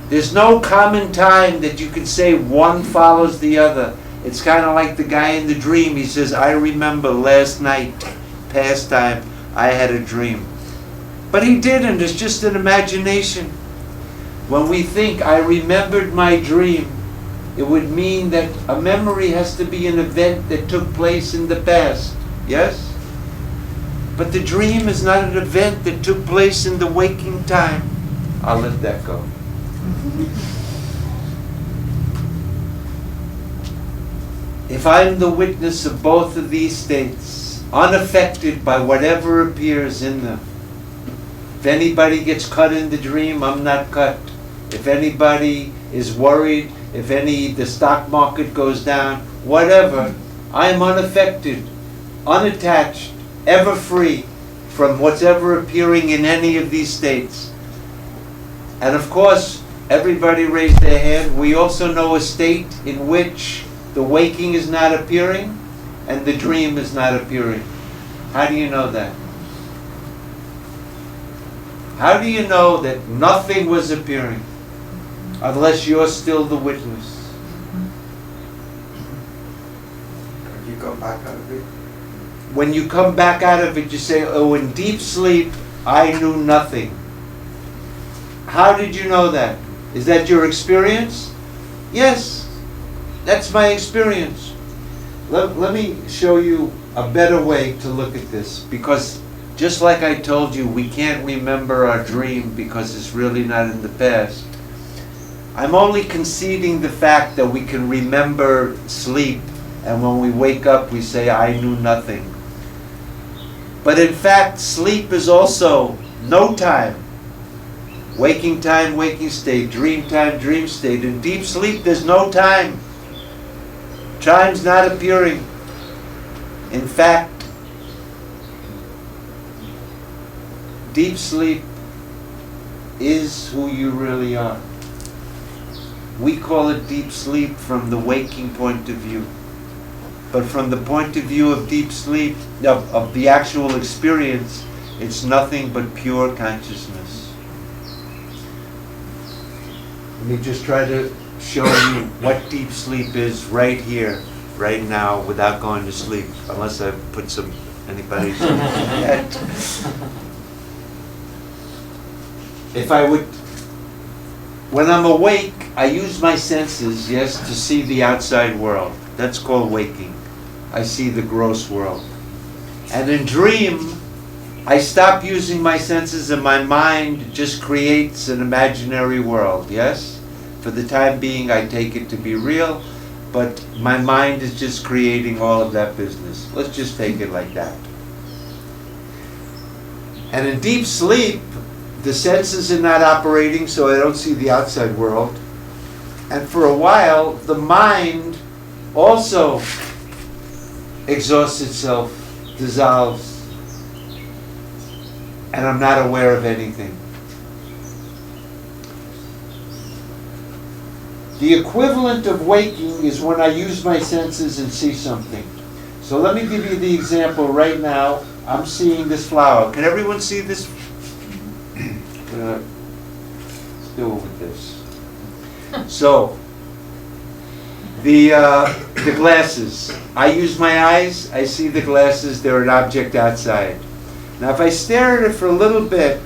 There's no common time that you can say one follows the other. It's kind of like the guy in the dream. He says, I remember last night, past time, I had a dream. But he didn't. It's just an imagination. When we think, I remembered my dream, it would mean that a memory has to be an event that took place in the past. Yes? But the dream is not an event that took place in the waking time. I'll let that go. If I'm the witness of both of these states, unaffected by whatever appears in them, if anybody gets cut in the dream, I'm not cut. If anybody is worried, if the stock market goes down, whatever, I'm unaffected, unattached, ever free from what's ever appearing in any of these states. And of course, everybody raised their hand. We also know a state in which the waking is not appearing and the dream is not appearing. How do you know that? How do you know that nothing was appearing unless you're still the witness? You go back out of it. When you come back out of it, you say, oh, in deep sleep, I knew nothing. How did you know that? Is that your experience? Yes, that's my experience. Let me show you a better way to look at this, because just like I told you, we can't remember our dream because it's really not in the past. I'm only conceding the fact that we can remember sleep, and when we wake up we say, I knew nothing. But in fact, sleep is also no time. Waking time, waking state, dream time, dream state. In deep sleep, there's no time. Time's not appearing. In fact, deep sleep is who you really are. We call it deep sleep from the waking point of view. But from the point of view of deep sleep, of the actual experience, it's nothing but pure consciousness. Let me just try to show you what deep sleep is right here, right now, without going to sleep, unless I put anybody's head. If I would, when I'm awake, I use my senses, yes, to see the outside world. That's called waking. I see the gross world. And in dream, I stop using my senses and my mind just creates an imaginary world, yes? For the time being, I take it to be real, but my mind is just creating all of that business. Let's just take it like that. And in deep sleep, the senses are not operating, so I don't see the outside world. And for a while, the mind also exhausts itself, dissolves, and I'm not aware of anything. The equivalent of waking is when I use my senses and see something. So let me give you the example right now. I'm seeing this flower. Can everyone see this? Let's do it with this. So, the glasses. I use my eyes, I see the glasses, they're an object outside. Now if I stare at it for a little bit,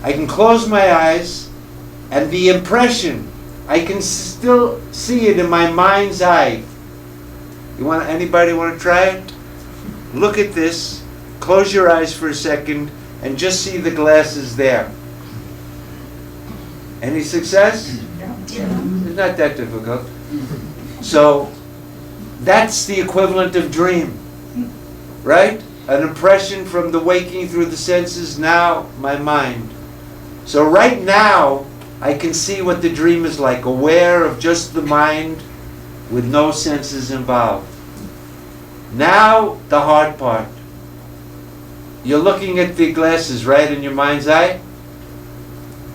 I can close my eyes, and the impression, I can still see it in my mind's eye. Anybody want to try it? Look at this, close your eyes for a second, and just see the glasses there. Any success? It's not that difficult. So, that's the equivalent of dream, right? An impression from the waking through the senses, now my mind. So right now, I can see what the dream is like, aware of just the mind with no senses involved. Now, the hard part. You're looking at the glasses, right, in your mind's eye?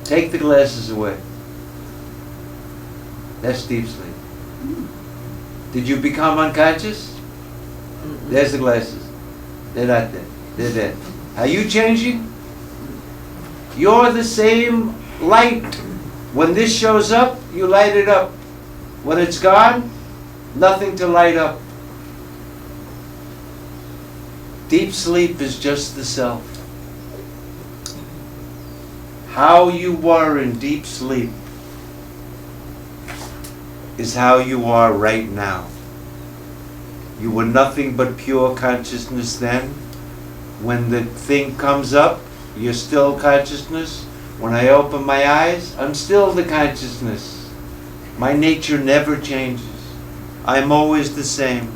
Take the glasses away. That's deep sleep. Did you become unconscious? There's the glasses. They're not there. They're there. Are you changing? You're the same light. When this shows up, you light it up. When it's gone, nothing to light up. Deep sleep is just the self. How you were in deep sleep is how you are right now. You were nothing but pure consciousness then. When the thing comes up, you're still consciousness. When I open my eyes, I'm still the consciousness. My nature never changes. I'm always the same.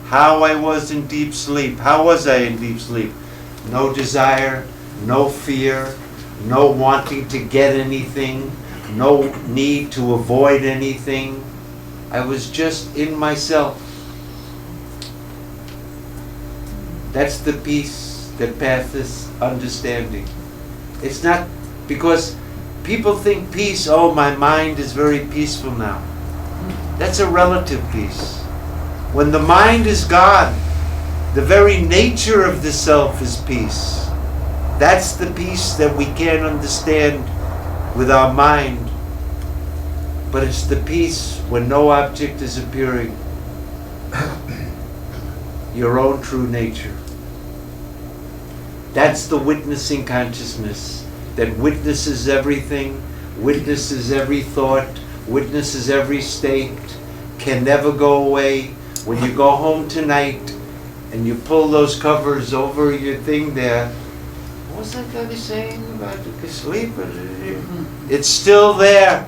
How I was in deep sleep. How was I in deep sleep? No desire, no fear, no wanting to get anything, no need to avoid anything. I was just in myself. That's the peace that passeth understanding. It's not because people think peace, oh, my mind is very peaceful now. That's a relative peace. When the mind is gone, the very nature of the self is peace. That's the peace that we can't understand with our mind. But it's the peace when no object is appearing. Your own true nature. That's the witnessing consciousness that witnesses everything, witnesses every thought, witnesses every state, can never go away. When you go home tonight and you pull those covers over your thing there, what was that guy saying about the sleep? It's still there.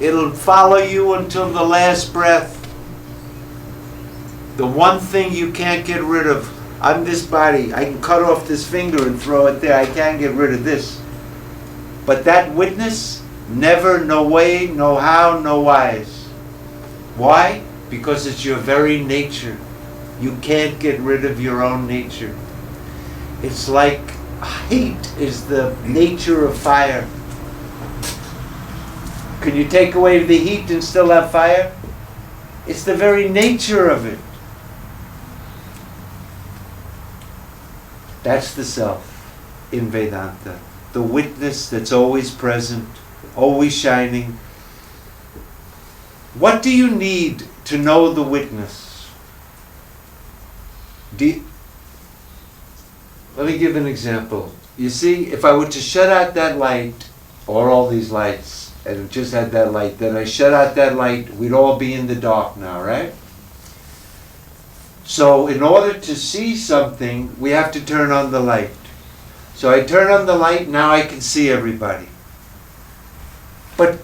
It'll follow you until the last breath. The one thing you can't get rid of, I'm this body. I can cut off this finger and throw it there. I can't get rid of this. But that witness, never, no way, no how, no whys. Why? Because it's your very nature. You can't get rid of your own nature. It's like heat is the nature of fire. Can you take away the heat and still have fire? It's the very nature of it. That's the self in Vedanta. The witness that's always present, always shining. What do you need to know the witness? Let me give an example. You see, if I were to shut out that light, or all these lights, and just had that light, then I shut out that light, we'd all be in the dark now, right? So in order to see something, we have to turn on the light. So I turn on the light, now I can see everybody. But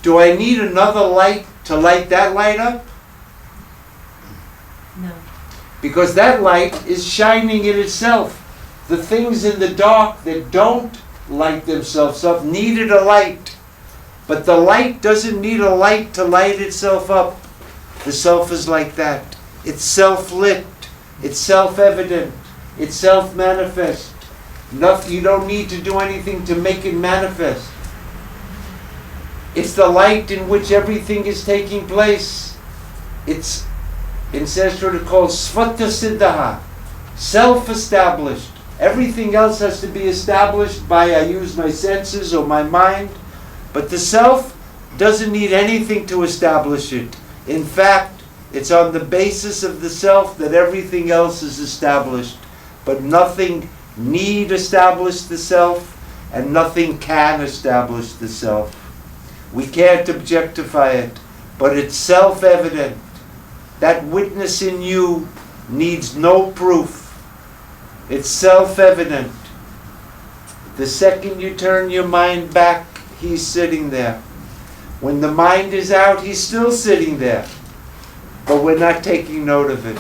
do I need another light to light that light up? No. Because that light is shining in itself. The things in the dark that don't light themselves up needed a light. But the light doesn't need a light to light itself up. The self is like that. It's self-lit. It's self-evident. It's self-manifest. You don't need to do anything to make it manifest. It's the light in which everything is taking place. It's, in Sanskrit, called svata siddhaha, self-established. Everything else has to be established by, I use my senses or my mind. But the self doesn't need anything to establish it. In fact, it's on the basis of the self that everything else is established. But nothing need establish the self, and nothing can establish the self. We can't objectify it, but it's self-evident. That witness in you needs no proof. It's self-evident. The second you turn your mind back, he's sitting there. When the mind is out, he's still sitting there. But we're not taking note of it.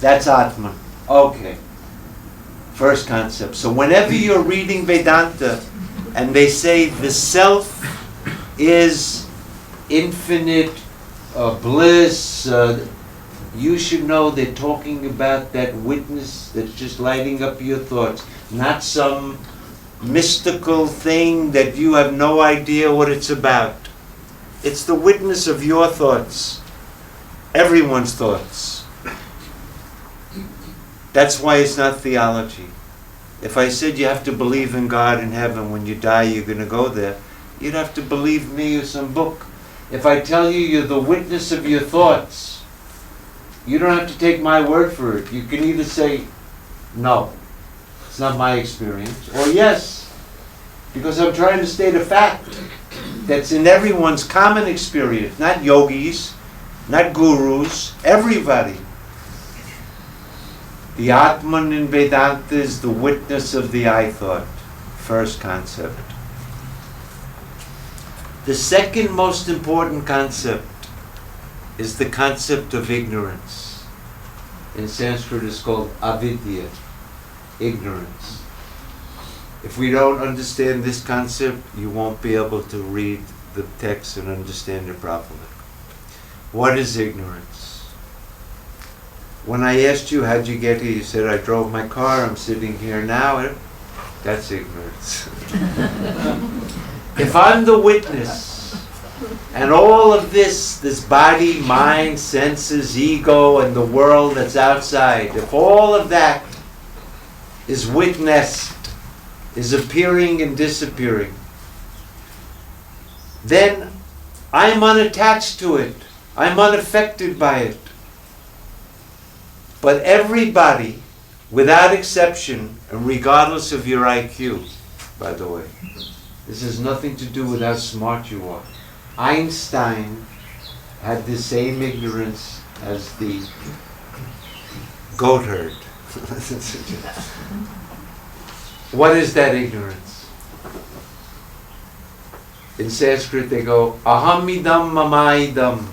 That's Atman. Okay. First concept. So whenever you're reading Vedanta and they say the self is infinite bliss, you should know they're talking about that witness that's just lighting up your thoughts, not some mystical thing that you have no idea what it's about. It's the witness of your thoughts, everyone's thoughts. That's why it's not theology. If I said you have to believe in God and heaven, when you die you're going to go there, you'd have to believe me or some book. If I tell you you're the witness of your thoughts, you don't have to take my word for it. You can either say, no, it's not my experience, or yes, because I'm trying to state a fact that's in everyone's common experience, not yogis, not gurus, everybody. The Atman in Vedanta is the witness of the I thought, first concept. The second most important concept is the concept of ignorance. In Sanskrit it's called avidya, ignorance. If we don't understand this concept, you won't be able to read the text and understand it properly. What is ignorance? When I asked you, how'd you get here? You said, I drove my car, I'm sitting here now. That's ignorance. If I'm the witness, and all of this body, mind, senses, ego, and the world that's outside, if all of that is witnessed, is appearing and disappearing, then I'm unattached to it. I'm unaffected by it. But everybody, without exception, and regardless of your IQ, by the way, this has nothing to do with how smart you are. Einstein had the same ignorance as the goat herd. What is that ignorance? In Sanskrit they go, ahamidam mamaidam.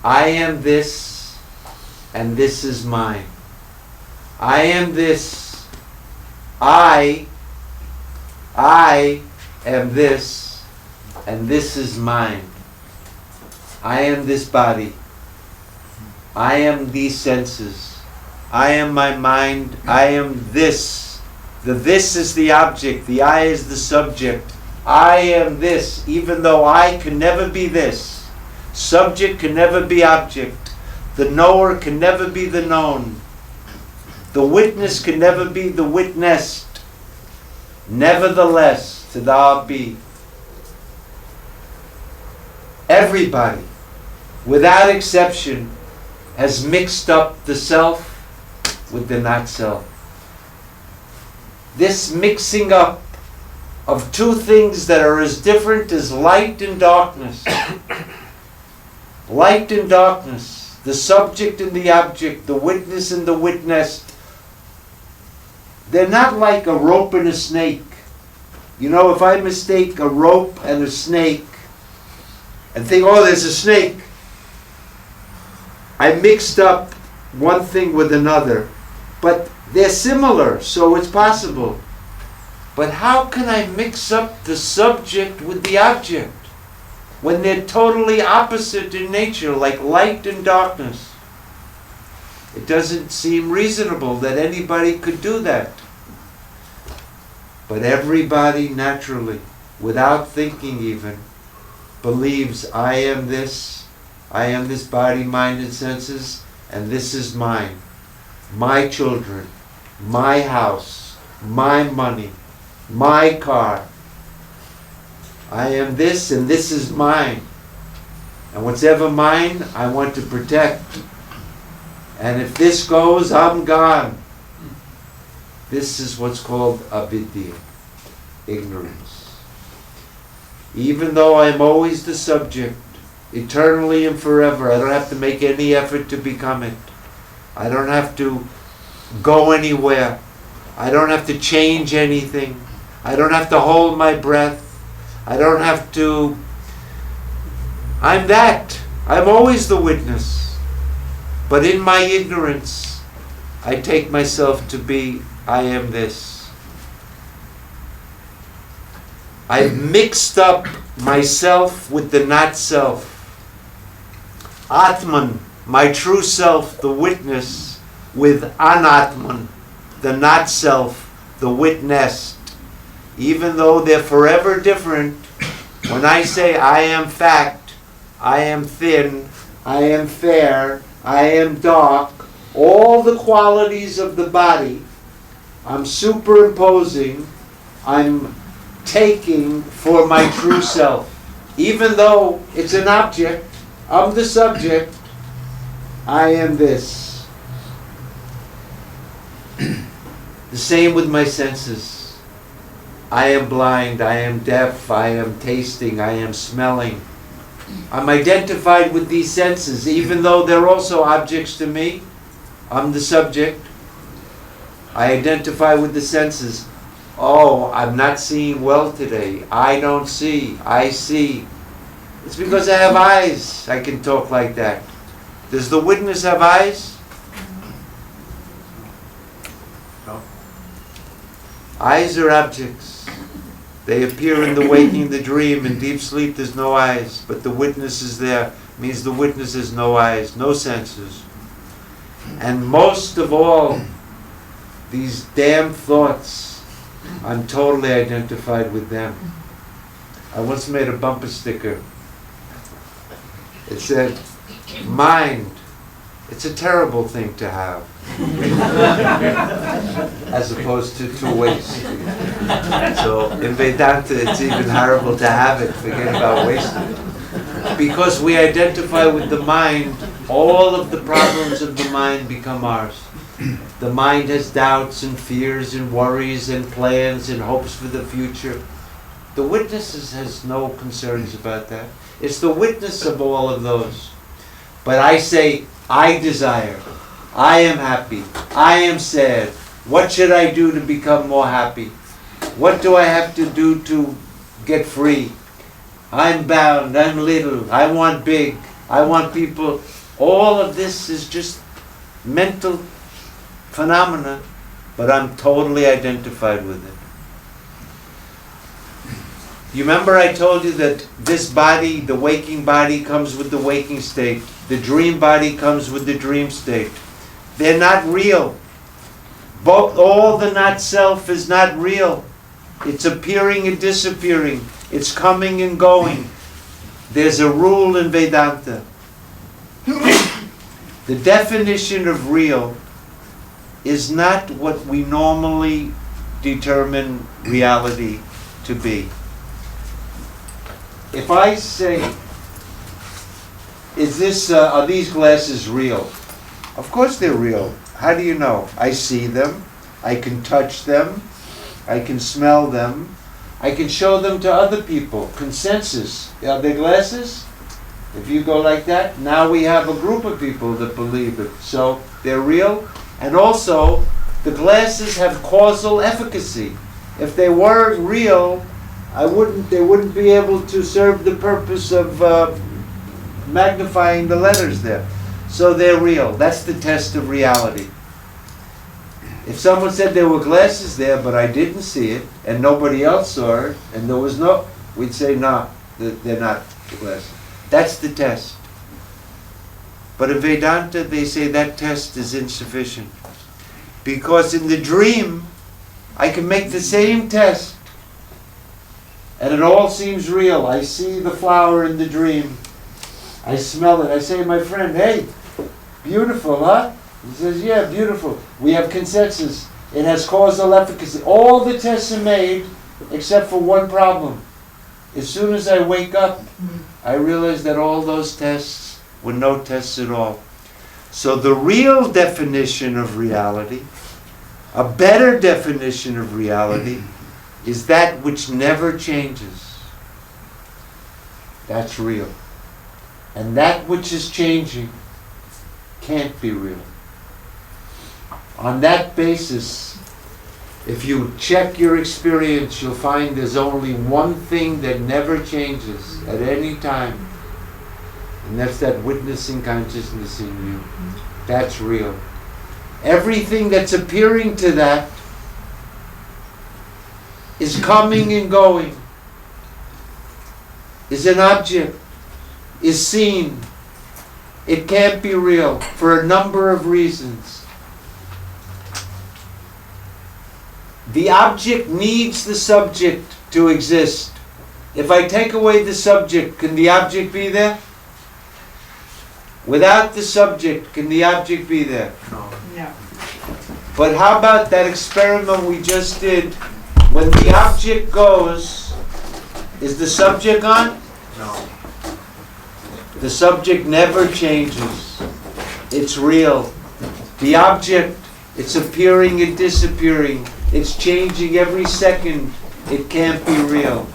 I am this, and this is mine. I am this. I am this, and this is mine. I am this body. I am these senses. I am my mind. I am this. The this is the object. The I is the subject. I am this, even though I can never be this. Subject can never be object. The knower can never be the known. The witness can never be the witnessed. Nevertheless, to thou be. Everybody, without exception, has mixed up the self with the not self. This mixing up of two things that are as different as light and darkness. Light and darkness, the subject and the object, the witness and the witnessed. They're not like a rope and a snake. You know, if I mistake a rope and a snake and think, oh, there's a snake, I mixed up one thing with another. But they're similar, so it's possible. But how can I mix up the subject with the object when they're totally opposite in nature, like light and darkness? It doesn't seem reasonable that anybody could do that. But everybody naturally, without thinking even, believes I am this body, mind, and senses, and this is mine. My children, my house, my money, my car. I am this and this is mine. And what's ever mine, I want to protect. And if this goes, I'm gone. This is what's called avidya, ignorance. Even though I'm always the subject, eternally and forever, I don't have to make any effort to become it. I don't have to go anywhere. I don't have to change anything. I don't have to hold my breath. I don't have to... I'm that. I'm always the witness. But in my ignorance, I take myself to be, I am this. I've mixed up myself with the not self. Atman, my true self, the witness, with anatman, the not self, the witnessed. Even though they're forever different, when I say I am fact, I am thin, I am fair, I am dark, all the qualities of the body, I'm superimposing, I'm taking for my true self. Even though it's an object, I'm the subject, I am this. The same with my senses. I am blind, I am deaf, I am tasting, I am smelling. I'm identified with these senses, even though they're also objects to me. I'm the subject. I identify with the senses. Oh, I'm not seeing well today. I don't see, I see. It's because I have eyes I can talk like that. Does the witness have eyes? No. Eyes are objects. They appear in the waking, the dream. In deep sleep there's no eyes, but the witness is there. It means the witness has no eyes, no senses. And most of all, these damn thoughts, I'm totally identified with them. I once made a bumper sticker. It said, mind, it's a terrible thing to have. As opposed to waste. So in Vedanta it's even horrible to have it, forget about wasting it. Because we identify with the mind, all of the problems of the mind become ours. The mind has doubts and fears and worries and plans and hopes for the future. The witness has no concerns about that. It's the witness of all of those. But I say, I desire. I am happy. I am sad. What should I do to become more happy? What do I have to do to get free? I'm bound. I'm little. I want big. I want people. All of this is just mental phenomena, but I'm totally identified with it. You remember I told you that this body, the waking body, comes with the waking state. The dream body comes with the dream state. They're not real. All the not self is not real. It's appearing and disappearing. It's coming and going. There's a rule in Vedanta. The definition of real is not what we normally determine reality to be. If I say, are these glasses real? Of course they're real. How do you know? I see them, I can touch them, I can smell them, I can show them to other people. Consensus. Are they glasses? If you go like that, now we have a group of people that believe it. So they're real. And also, the glasses have causal efficacy. If they weren't real, they wouldn't be able to serve the purpose of magnifying the letters there. So they're real. That's the test of reality. If someone said there were glasses there, but I didn't see it, and nobody else saw it, and there was we'd say, no, they're not glasses. That's the test. But in Vedanta, they say that test is insufficient. Because in the dream, I can make the same test, and it all seems real. I see the flower in the dream. I smell it. I say to my friend, hey, beautiful, huh? He says, yeah, beautiful. We have consensus. It has causal efficacy. All the tests are made except for one problem. As soon as I wake up, I realize that all those tests were no tests at all. So the real definition of reality, a better definition of reality, is that which never changes. That's real. And that which is changing can't be real. On that basis, if you check your experience, you'll find there's only one thing that never changes at any time. And that's that witnessing consciousness in you. That's real. Everything that's appearing to that is coming and going, is an object, is seen. It can't be real for a number of reasons. The object needs the subject to exist. If I take away the subject, can the object be there? Without the subject, can the object be there? No. No. But how about that experiment we just did? When the object goes, is the subject gone? No. The subject never changes. It's real. The object, it's appearing and disappearing. It's changing every second. It can't be real.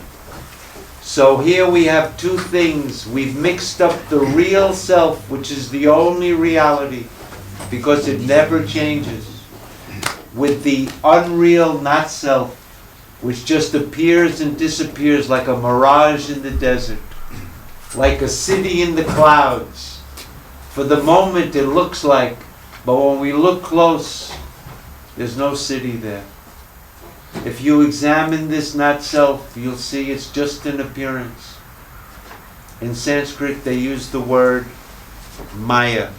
So here we have two things. We've mixed up the real self, which is the only reality, because it never changes, with the unreal not self, which just appears and disappears like a mirage in the desert, like a city in the clouds. For the moment it looks like, but when we look close, there's no city there. If you examine this not self, you'll see it's just an appearance. In Sanskrit, they use the word Maya.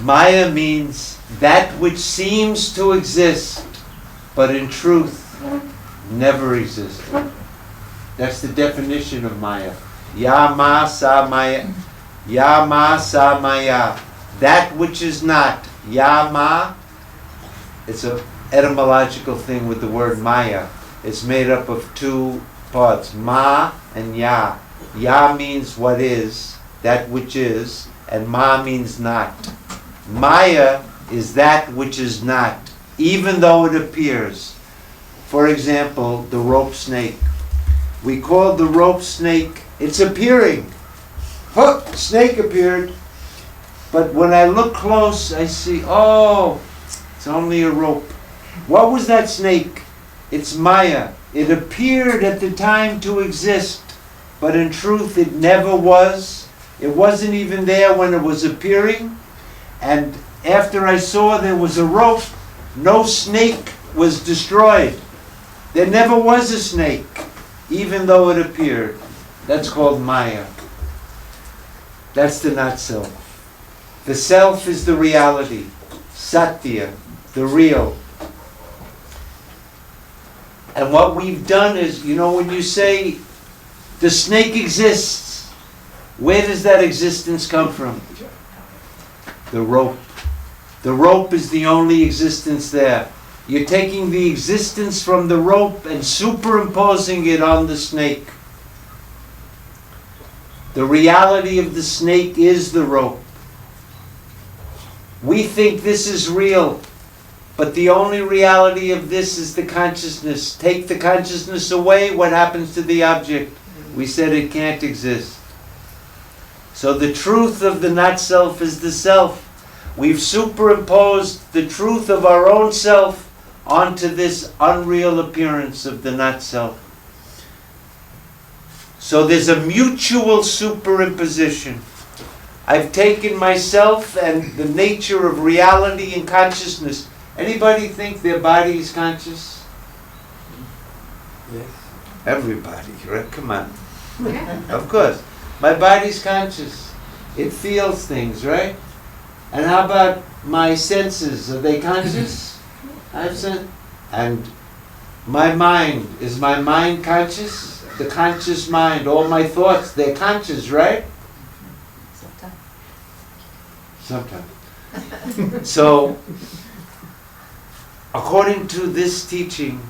Maya means that which seems to exist, but in truth never existed. That's the definition of Maya. Ya ma sa Maya. Ya ma sa Maya. That which is not. Ya ma. It's an etymological thing with the word Maya. It's made up of two parts, Ma and Ya. Ya means what is, that which is, and Ma means not. Maya is that which is not, even though it appears. For example, the rope snake. We call the rope snake, it's appearing. Huh, snake appeared. But when I look close, I see, oh, it's only a rope. What was that snake? It's Maya. It appeared at the time to exist, but in truth it never was. It wasn't even there when it was appearing. And after I saw there was a rope, no snake was destroyed. There never was a snake, even though it appeared. That's called Maya. That's the not self. The self is the reality, Satya, the real. And what we've done is, when you say the snake exists, where does that existence come from? The rope. The rope is the only existence there. You're taking the existence from the rope and superimposing it on the snake. The reality of the snake is the rope. We think this is real, but the only reality of this is the consciousness. Take the consciousness away, what happens to the object? We said it can't exist. So the truth of the not-self is the self. We've superimposed the truth of our own self onto this unreal appearance of the not-self. So there's a mutual superimposition. I've taken myself and the nature of reality and consciousness. Anybody think their body is conscious? Yes. Everybody, right? Come on. Of course. My body's conscious. It feels things, right? And how about my senses? Are they conscious? And my mind, is my mind conscious? The conscious mind, all my thoughts, they're conscious, right? Sometimes. So, according to this teaching,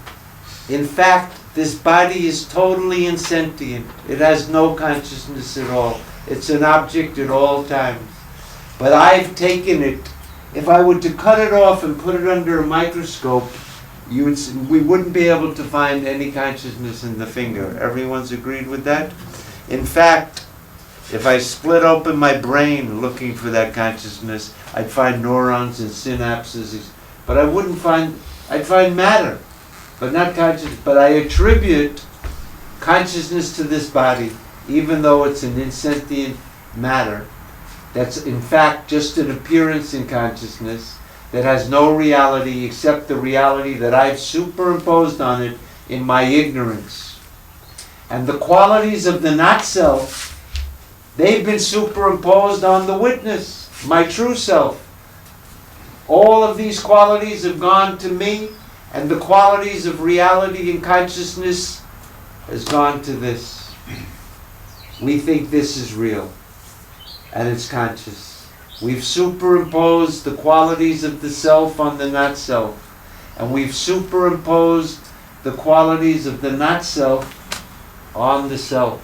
in fact, this body is totally insentient. It has no consciousness at all. It's an object at all times. But I've taken it. If I were to cut it off and put it under a microscope, we wouldn't be able to find any consciousness in the finger. Everyone's agreed with that? In fact, if I split open my brain looking for that consciousness, I'd find neurons and synapses. But I'd find matter, but not consciousness. But I attribute consciousness to this body, even though it's an insentient matter. That's in fact just an appearance in consciousness that has no reality except the reality that I've superimposed on it in my ignorance. And the qualities of the not-self, they've been superimposed on the witness, my true self. All of these qualities have gone to me, and the qualities of reality and consciousness has gone to this. We think this is real. And it's conscious. We've superimposed the qualities of the self on the not-self. And we've superimposed the qualities of the not-self on the self.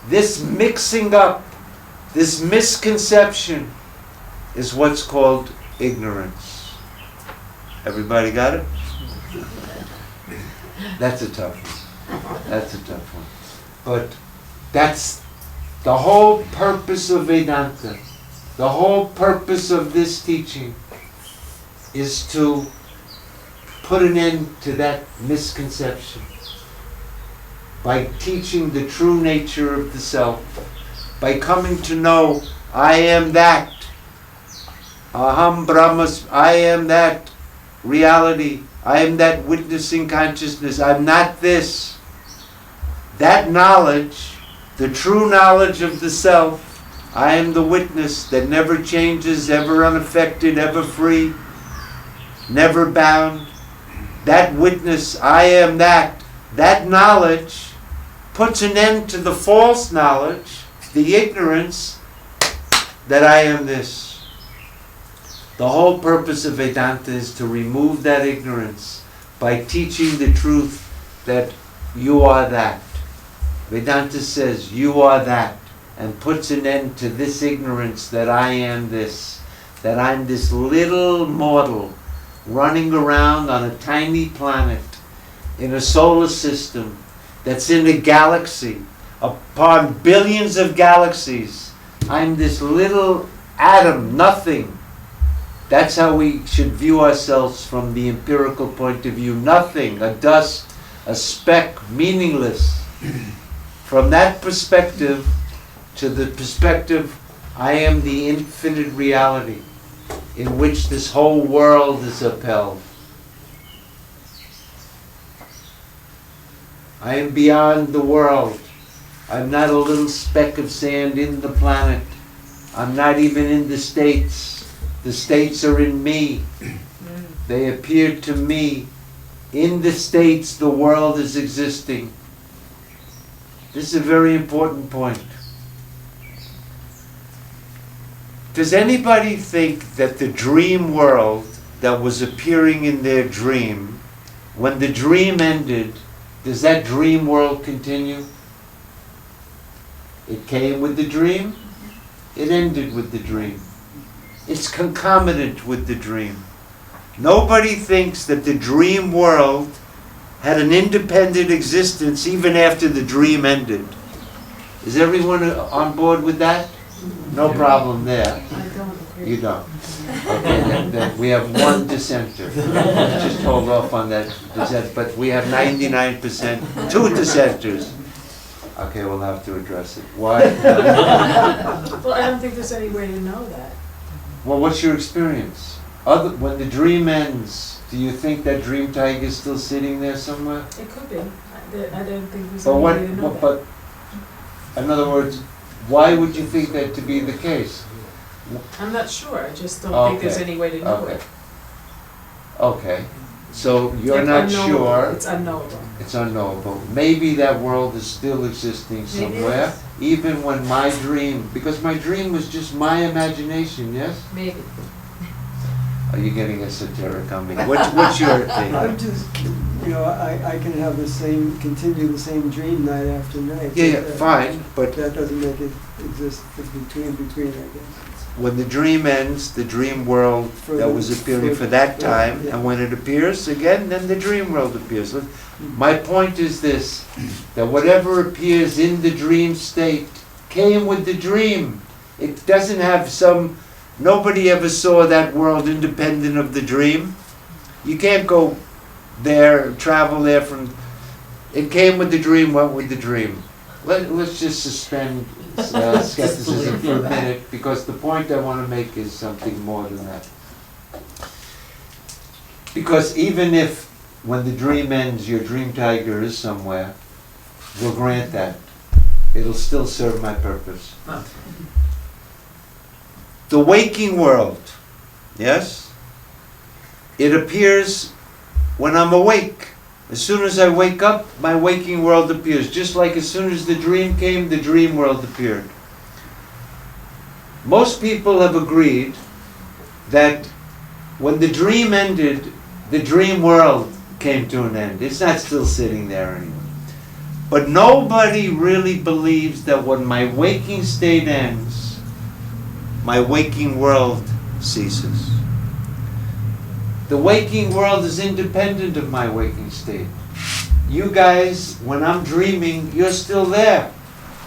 This mixing up, this misconception is what's called ignorance. Everybody got it? That's a tough one. That's a tough one. But that's the whole purpose of Vedanta, the whole purpose of this teaching is to put an end to that misconception by teaching the true nature of the self, by coming to know I am that, Aham Brahmas, I am that reality, I am that witnessing consciousness, I'm not this. That knowledge, the true knowledge of the self, I am the witness that never changes, ever unaffected, ever free, never bound. That witness, I am that knowledge puts an end to the false knowledge, the ignorance that I am this. The whole purpose of Vedanta is to remove that ignorance by teaching the truth that you are that. Vedanta says, you are that, and puts an end to this ignorance that I am this, that I'm this little mortal running around on a tiny planet in a solar system that's in a galaxy, upon billions of galaxies. I'm this little atom, nothing. That's how we should view ourselves from the empirical point of view. Nothing, a dust, a speck, meaningless. From that perspective to the perspective, I am the infinite reality in which this whole world is upheld. I am beyond the world. I'm not a little speck of sand in the planet. I'm not even in the states. The states are in me. They appear to me in the states the world is existing. This is a very important point. Does anybody think that the dream world that was appearing in their dream, when the dream ended, does that dream world continue? It came with the dream, it ended with the dream. It's concomitant with the dream. Nobody thinks that the dream world had an independent existence even after the dream ended. Is everyone on board with that? No problem there. I don't agree. You don't. Okay, then we have one dissenter. Let's just hold off on that dissent, but we have 99%, 2 dissenters. Okay, we'll have to address it. Why? Well, I don't think there's any way to know that. Well, what's your experience? When the dream ends, do you think that dream tiger is still sitting there somewhere? It could be. I don't think there's But any what? way to know that. But in other words, why would you think that to be the case? I'm not sure. I just don't think there's Okay. any way to know Okay. it. Okay. So you're It's not unknowable. sure. It's unknowable. It's unknowable. Maybe that world is still existing somewhere, even when my dream, because my dream was just my imagination, yes? Maybe. Are you getting esoteric on me? What's your thing? I'm just, I can have continue the same dream night after night. Yeah, but, fine, but That doesn't make it exist between, I guess. when the dream ends, the dream world that was appearing for that time, Yeah. and when it appears again, then the dream world appears. My point is this, that whatever appears in the dream state came with the dream. It doesn't have nobody ever saw that world independent of the dream. You can't go there, travel there it came with the dream, went with the dream. Let's just suspend skepticism for a minute, because the point I want to make is something more than that. Because even if, when the dream ends, your dream tiger is somewhere, we'll grant that. It'll still serve my purpose. The waking world, yes? It appears when I'm awake. As soon as I wake up, my waking world appears. Just like as soon as the dream came, the dream world appeared. Most people have agreed that when the dream ended, the dream world came to an end. It's not still sitting there anymore. But nobody really believes that when my waking state ends, my waking world ceases. The waking world is independent of my waking state. You guys, when I'm dreaming, you're still there.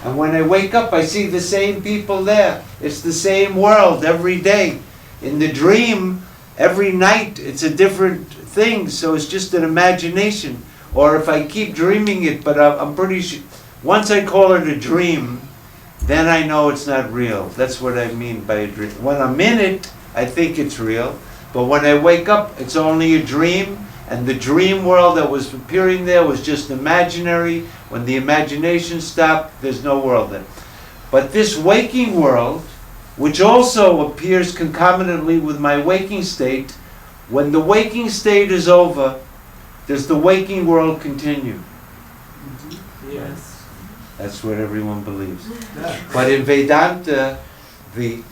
And when I wake up, I see the same people there. It's the same world every day. In the dream, every night, it's a different thing, so it's just an imagination. Or if I keep dreaming it, but I'm pretty sure, once I call it a dream, then I know it's not real. That's what I mean by a dream. When I'm in it, I think it's real. But when I wake up, it's only a dream, and the dream world that was appearing there was just imaginary. When the imagination stopped, there's no world there. But this waking world, which also appears concomitantly with my waking state, when the waking state is over, does the waking world continue? Yes. That's what everyone believes. But in Vedanta, the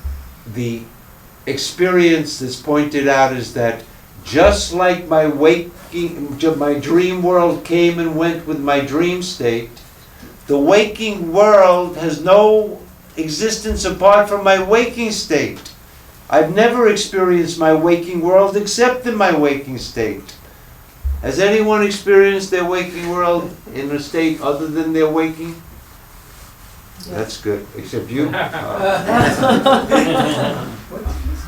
experience that's pointed out is that just like my dream world came and went with my dream state, the waking world has no existence apart from my waking state. I've never experienced my waking world except in my waking state. Has anyone experienced their waking world in a state other than their waking? That's good, except you.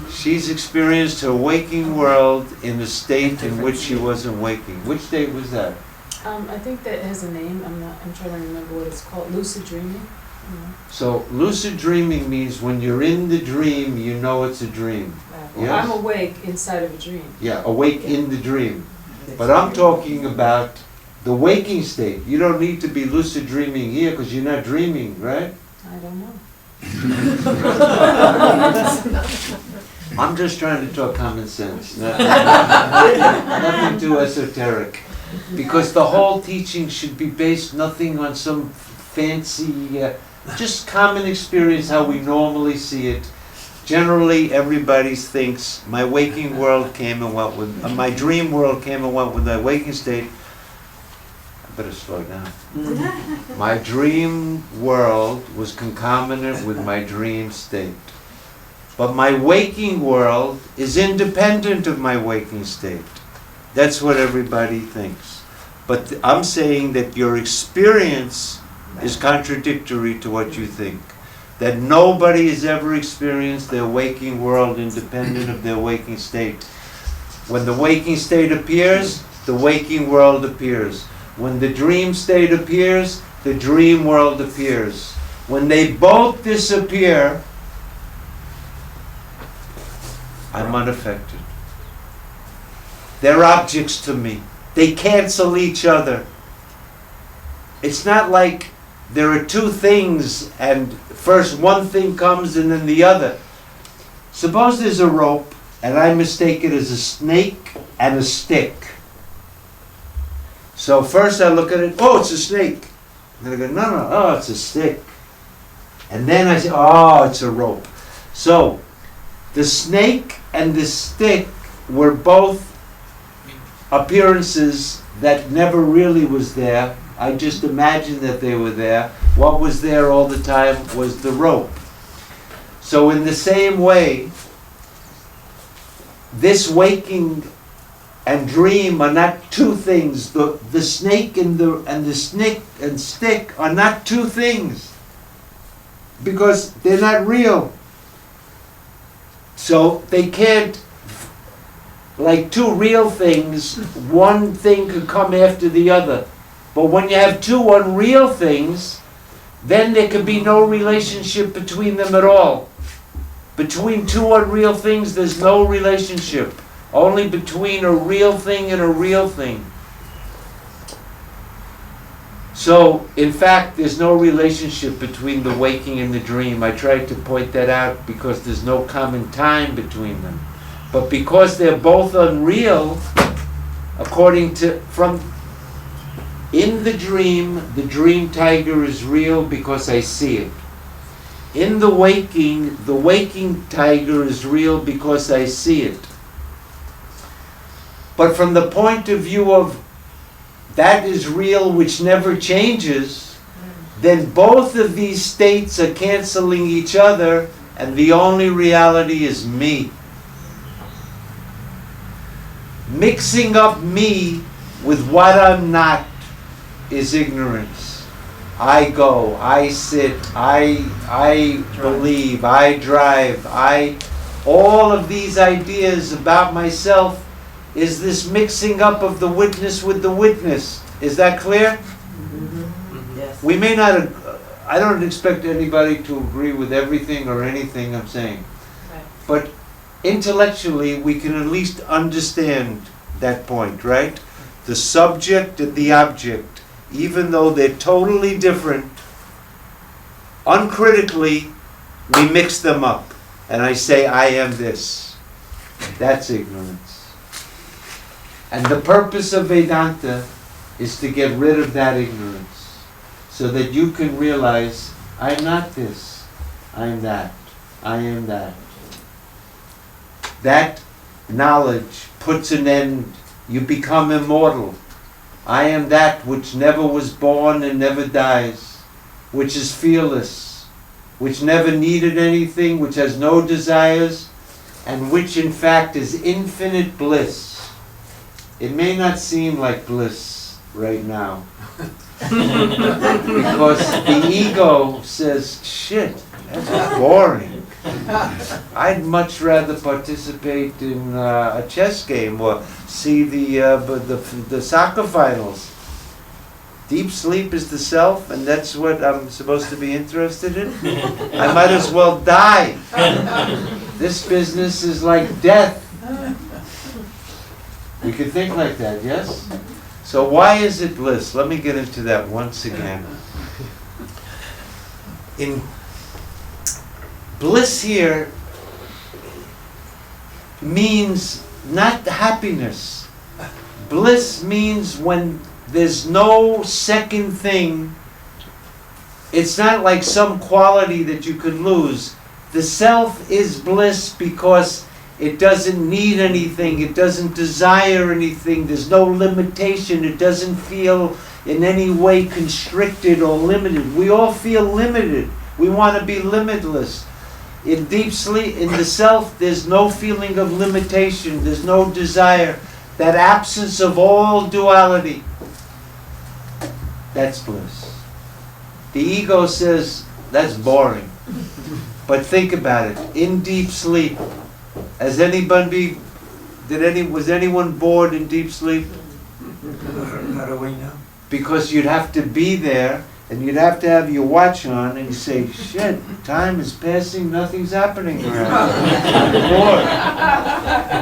She's experienced her waking world in a state in which she wasn't waking. Which state was that? I think that has a name. I'm trying to remember what it's called. Lucid dreaming. So lucid dreaming means when you're in the dream, you know it's a dream. Yes? I'm awake inside of a dream. Yeah, awake in the dream. But I'm talking about the waking state. You don't need to be lucid dreaming here because you're not dreaming, right? I don't know. I'm just trying to talk common sense. Nothing too esoteric. Because the whole teaching should be based nothing on some fancy, just common experience, how we normally see it. Generally, everybody thinks my waking world came and went with, my dream world came and went with my waking state. I better slow down. My dream world was concomitant with my dream state. But my waking world is independent of my waking state. That's what everybody thinks. But I'm saying that your experience is contradictory to what you think. That nobody has ever experienced their waking world independent of their waking state. When the waking state appears, the waking world appears. When the dream state appears, the dream world appears. When they both disappear, I'm unaffected. They're objects to me. They cancel each other. It's not like there are two things and first one thing comes and then the other. Suppose there's a rope and I mistake it as a snake and a stick. So first I look at it, oh, it's a snake. And then I go, no, oh, it's a stick. And then I say, oh, it's a rope. So the snake and the stick were both appearances that never really was there. I just imagined that they were there. What was there all the time was the rope. So in the same way, this waking and dream are not two things. The snake and the snake and stick are not two things because they're not real. So they can't, like two real things, one thing could come after the other. But when you have two unreal things, then there can be no relationship between them at all. Between two unreal things, there's no relationship. Only between a real thing and a real thing. So, in fact, there's no relationship between the waking and the dream. I tried to point that out because there's no common time between them. But because they're both unreal, according to, in the dream tiger is real because I see it. In the waking tiger is real because I see it. But from the point of view of that is real which never changes, then both of these states are canceling each other and the only reality is me. Mixing up me with what I'm not is ignorance. I go, I sit, I believe, I drive, all of these ideas about myself is this mixing up of the witness with the witness. Is that clear? Yes. We may not, I don't expect anybody to agree with everything or anything I'm saying. Right. But intellectually, we can at least understand that point, right? The subject and the object, even though they're totally different, uncritically, we mix them up. And I say, I am this. That's ignorance. And the purpose of Vedanta is to get rid of that ignorance so that you can realize, I am not this, I am that, I am that. That knowledge puts an end. You become immortal. I am that which never was born and never dies, which is fearless, which never needed anything, which has no desires, and which in fact is infinite bliss. It may not seem like bliss right now, because the ego says, shit, that's boring. I'd much rather participate in a chess game or see the soccer finals. Deep sleep is the self, and that's what I'm supposed to be interested in? I might as well die. This business is like death. We could think like that, yes? So why is it bliss? Let me get into that once again. In bliss here means not happiness. Bliss means when there's no second thing. It's not like some quality that you could lose. The self is bliss because it doesn't need anything. It doesn't desire anything. There's no limitation. It doesn't feel in any way constricted or limited. We all feel limited. We want to be limitless. In deep sleep, in the self, there's no feeling of limitation. There's no desire. That absence of all duality. That's bliss. The ego says, that's boring. But think about it. In deep sleep, was anyone bored in deep sleep? How do we know? Because you'd have to be there, and you'd have to have your watch on, and you say, shit, time is passing, nothing's happening around here. I'm bored.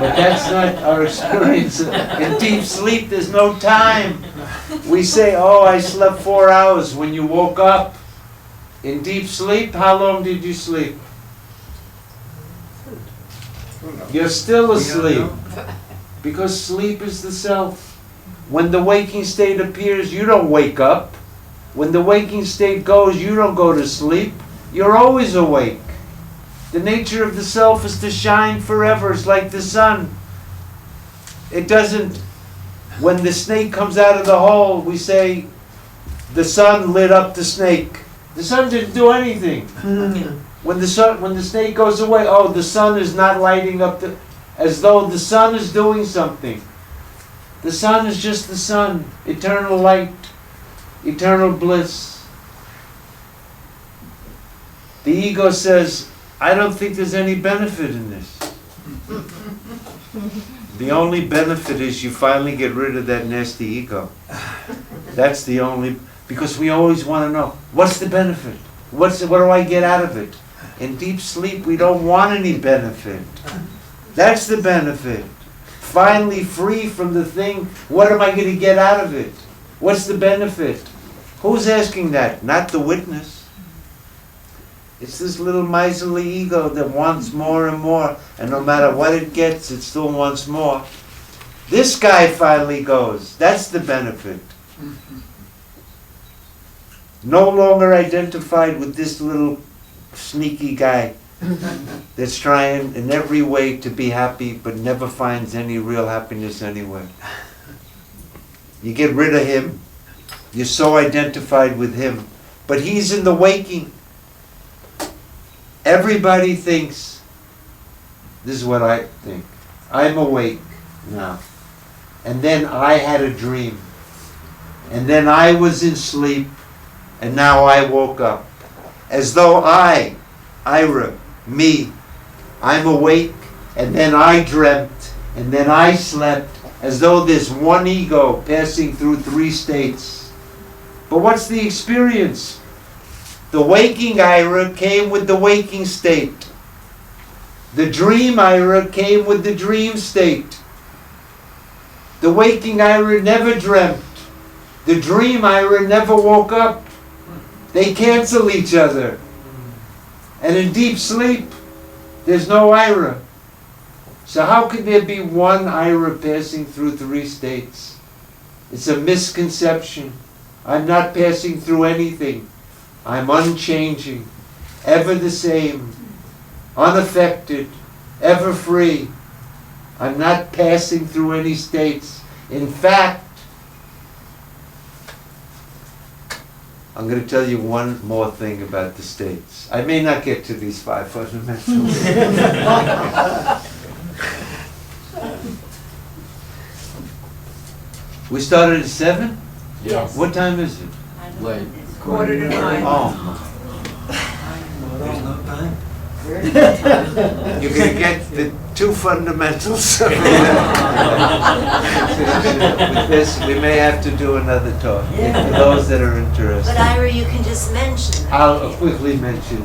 But that's not our experience. In deep sleep, there's no time. We say, oh, I slept 4 hours. When you woke up, in deep sleep, how long did you sleep? You're still asleep. Because sleep is the self. When the waking state appears, you don't wake up. When the waking state goes, you don't go to sleep. You're always awake. The nature of the self is to shine forever. It's like the sun. It doesn't, when the snake comes out of the hole, we say, the sun lit up the snake. The sun didn't do anything. When the snake goes away, oh, the sun is not lighting up as though the sun is doing something. The sun is just the sun, eternal light, eternal bliss. The ego says, I don't think there's any benefit in this. The only benefit is you finally get rid of that nasty ego. That's the only, because we always want to know, what's the benefit? What do I get out of it? In deep sleep, we don't want any benefit. That's the benefit. Finally free from the thing, what am I going to get out of it? What's the benefit? Who's asking that? Not the witness. It's this little miserly ego that wants more and more, and no matter what it gets, it still wants more. This guy finally goes. That's the benefit. No longer identified with this little sneaky guy that's trying in every way to be happy but never finds any real happiness anywhere. You get rid of him. You're so identified with him. But he's in the waking. Everybody thinks, this is what I think, I'm awake now. And then I had a dream. And then I was in sleep. And now I woke up. As though Ira, me, I'm awake, and then I dreamt, and then I slept, as though there's one ego passing through 3 states. But what's the experience? The waking Ira came with the waking state. The dream Ira came with the dream state. The waking Ira never dreamt. The dream Ira never woke up. They cancel each other. And in deep sleep, there's no Ira. So how could there be one Ira passing through 3 states? It's a misconception. I'm not passing through anything. I'm unchanging, ever the same, unaffected, ever free. I'm not passing through any states. In fact, I'm going to tell you one more thing about the states. I may not get to these 5 fundamentals. We started at 7? Yes. What time is it? Late. 8:45. Oh, There's no time. you're going to get the 2 fundamentals. With this, we may have to do another talk, for those that are interested. But Ira, you can just mention that. I'll quickly mention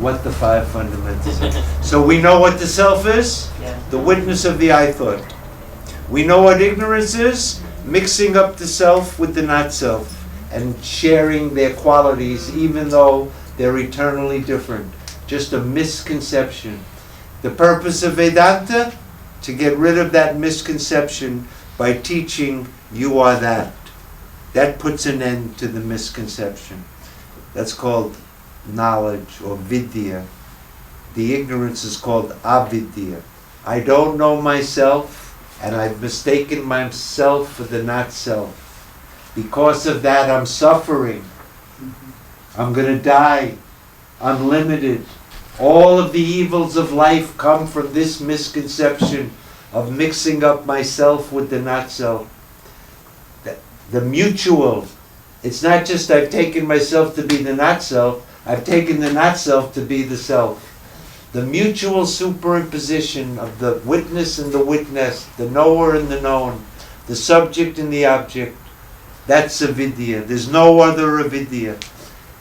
what the 5 fundamentals are. So we know what the self is, Yeah. the witness of the I thought. We know what ignorance is, mixing up the self with the not self and sharing their qualities even though they're eternally different. Just a misconception. The purpose of Vedanta? To get rid of that misconception by teaching you are that. That puts an end to the misconception. That's called knowledge or vidya. The ignorance is called avidya. I don't know myself, and I've mistaken myself for the not self. Because of that, I'm suffering. I'm going to die. I'm limited. All of the evils of life come from this misconception of mixing up myself with the not self. The mutual, it's not just I've taken myself to be the not self, I've taken the not self to be the self. The mutual superimposition of the witness and the witnessed, the knower and the known, the subject and the object, that's avidya. There's no other avidya.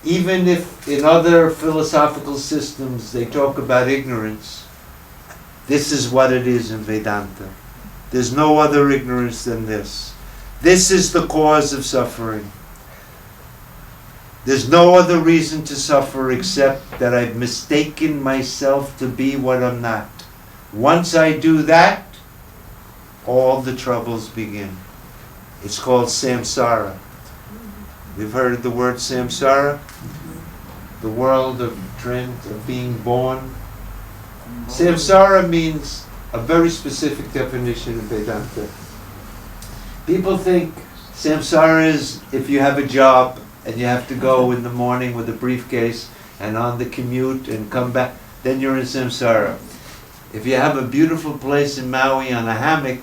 Even if in other philosophical systems they talk about ignorance, this is what it is in Vedanta. There's no other ignorance than this. This is the cause of suffering. There's no other reason to suffer except that I've mistaken myself to be what I'm not. Once I do that, all the troubles begin. It's called samsara. You've heard of the word samsara? The world of being born. Samsara means a very specific definition in Vedanta. People think samsara is if you have a job and you have to go in the morning with a briefcase and on the commute and come back, then you're in samsara. If you have a beautiful place in Maui on a hammock,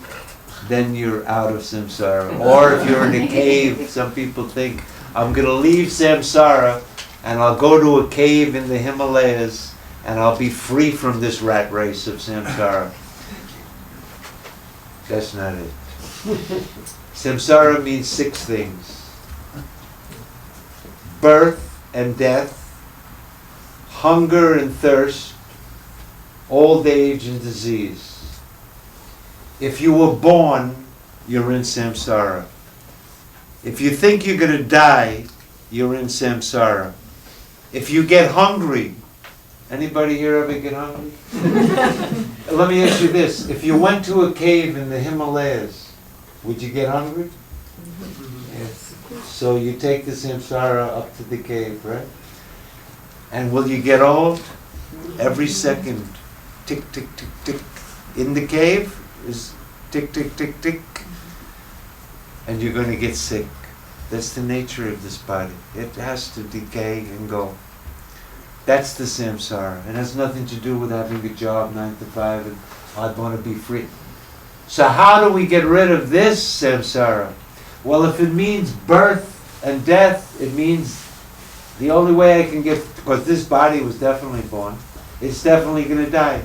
then you're out of samsara. Or if you're in a cave, some people think, I'm going to leave samsara and I'll go to a cave in the Himalayas and I'll be free from this rat race of samsara. That's not it. Samsara means 6 things. Birth and death, hunger and thirst, old age and disease. If you were born, you're in samsara. If you think you're going to die, you're in samsara. If you get hungry, anybody here ever get hungry? Let me ask you this. If you went to a cave in the Himalayas, would you get hungry? Yes. So you take the samsara up to the cave, right? And will you get old? Every second, tick, tick, tick, tick. In the cave is tick, tick, tick, tick. And you're going to get sick. That's the nature of this body. It has to decay and go. That's the samsara. It has nothing to do with having a job 9 to 5 and I'd want to be free. So how do we get rid of this samsara? Well, if it means birth and death, it means the only way I can get, because this body was definitely born, it's definitely going to die.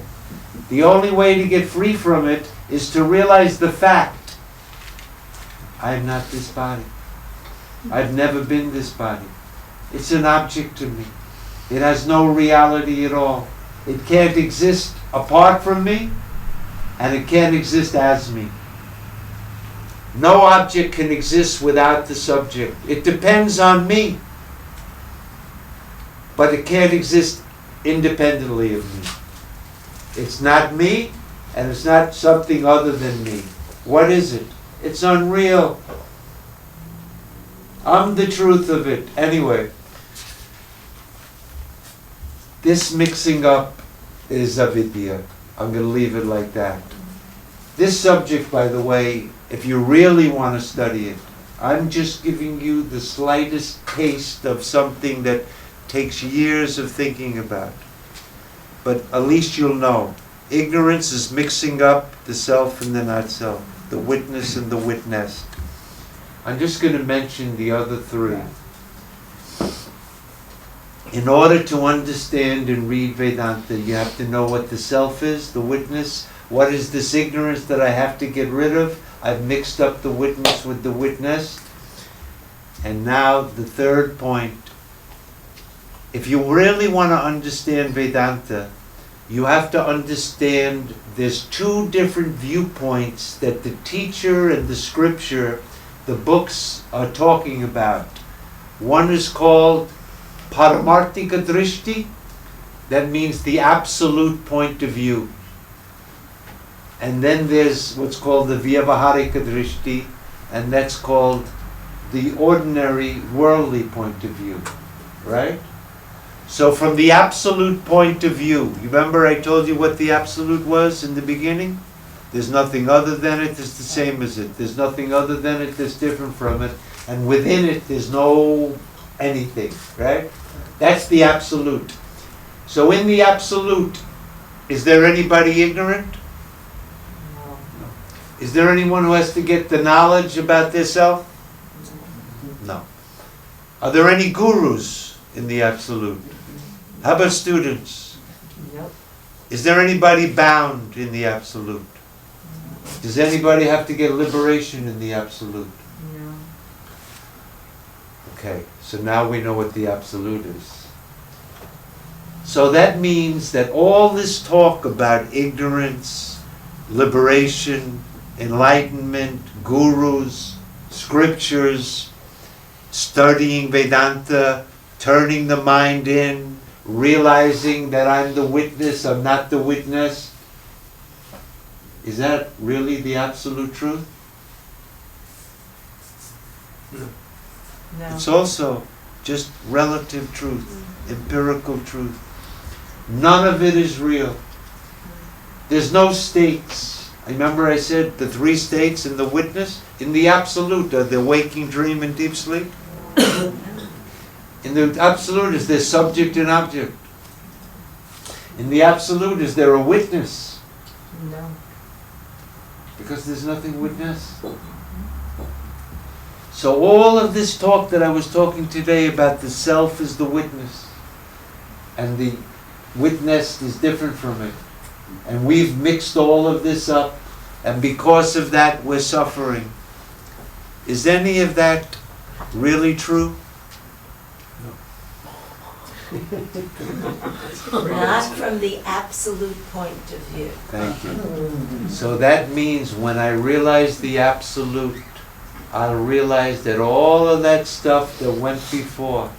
The only way to get free from it is to realize the fact, I am not this body. I've never been this body. It's an object to me. It has no reality at all. It can't exist apart from me, and it can't exist as me. No object can exist without the subject. It depends on me, but it can't exist independently of me. It's not me, and it's not something other than me. What is it? It's unreal. I'm the truth of it. Anyway, this mixing up is avidya. I'm going to leave it like that. This subject, by the way, if you really want to study it, I'm just giving you the slightest taste of something that takes years of thinking about. But at least you'll know. Ignorance is mixing up the self and the not self, the witness and the witnessed. I'm just going to mention the other 3. In order to understand and read Vedanta, you have to know what the self is, the witness. What is this ignorance that I have to get rid of? I've mixed up the witness with the witnessed. And now the 3rd point. If you really want to understand Vedanta, you have to understand there's 2 different viewpoints that the teacher and the scripture, the books are talking about. One is called Paramartika Drishti, that means the absolute point of view. And then there's what's called the Vyavaharika Drishti, and that's called the ordinary worldly point of view, right? So from the absolute point of view, you remember I told you what the absolute was in the beginning? There's nothing other than it that's the same as it. There's nothing other than it that's different from it. And within it, there's no anything, right? That's the absolute. So in the absolute, is there anybody ignorant? No. Is there anyone who has to get the knowledge about their self? No. Are there any gurus in the absolute? How about students? Nope. Is there anybody bound in the absolute? Does anybody have to get liberation in the absolute? No. Okay, so now we know what the absolute is. So that means that all this talk about ignorance, liberation, enlightenment, gurus, scriptures, studying Vedanta, turning the mind in, realizing that I'm the witness, I'm not the witness, is that really the absolute truth? No. It's also just relative truth, empirical truth. None of it is real. There's no states. Remember I said the three states in the witness? In the absolute are the waking, dream, and deep sleep. In the absolute is there subject and object. In the absolute is there a witness? No. Because there's nothing witness. So all of this talk that I was talking today about the self is the witness, and the witness is different from it, and we've mixed all of this up, and because of that we're suffering. Is any of that really true? Not from the absolute point of view. Thank you. So that means when I realize the absolute, I'll realize that all of that stuff that went before,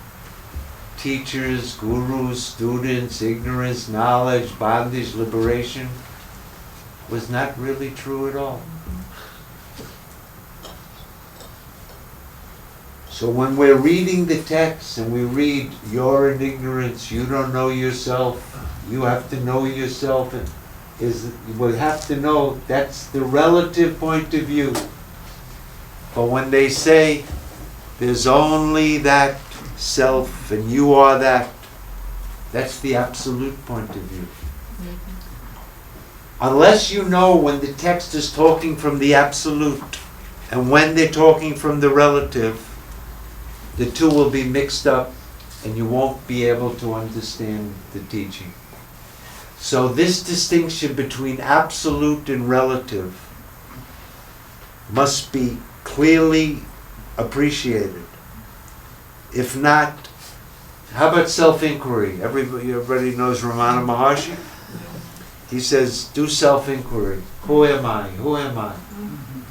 teachers, gurus, students, ignorance, knowledge, bondage, liberation, was not really true at all. So when we're reading the text and we read, you're in ignorance, you don't know yourself, you have to know yourself, we have to know that's the relative point of view. But when they say there's only that self and you are that, that's the absolute point of view. Unless you know when the text is talking from the absolute and when they're talking from the relative, the two will be mixed up and you won't be able to understand the teaching. So this distinction between absolute and relative must be clearly appreciated. If not, how about self-inquiry? Everybody knows Ramana Maharshi? He says, do self-inquiry. Who am I? Who am I?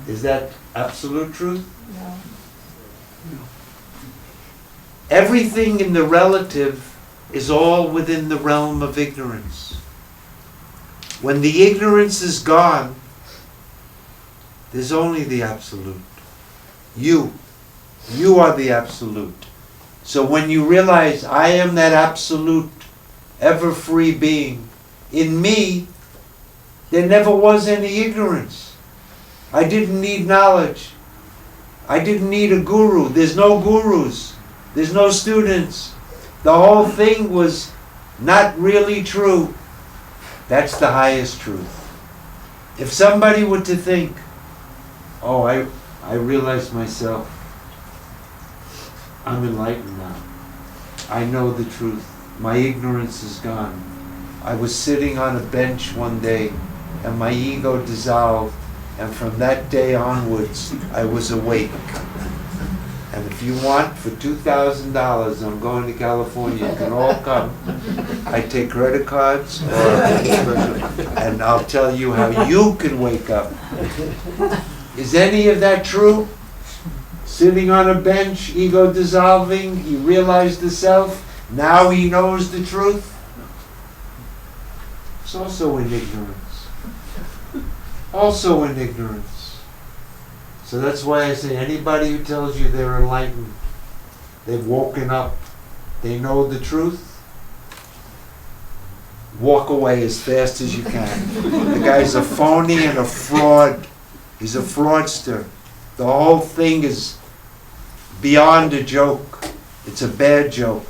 Is that absolute truth? No. Everything in the relative is all within the realm of ignorance. When the ignorance is gone, there's only the absolute. You are the absolute. So when you realize I am that absolute, ever-free being, in me, there never was any ignorance. I didn't need knowledge. I didn't need a guru. There's no gurus. There's no students. The whole thing was not really true. That's the highest truth. If somebody were to think, oh, I realize myself, I'm enlightened now. I know the truth. My ignorance is gone. I was sitting on a bench one day and my ego dissolved, and from that day onwards I was awake. And if you want, for $2,000, I'm going to California. You can all come. I take credit cards, and I'll tell you how you can wake up. Is any of that true? Sitting on a bench, ego dissolving, he realized the self, now he knows the truth. It's also in ignorance. also in ignorance. So that's why I say anybody who tells you they're enlightened, they've woken up, they know the truth, walk away as fast as you can. The guy's a phony and a fraud. He's a fraudster. The whole thing is beyond a joke. It's a bad joke.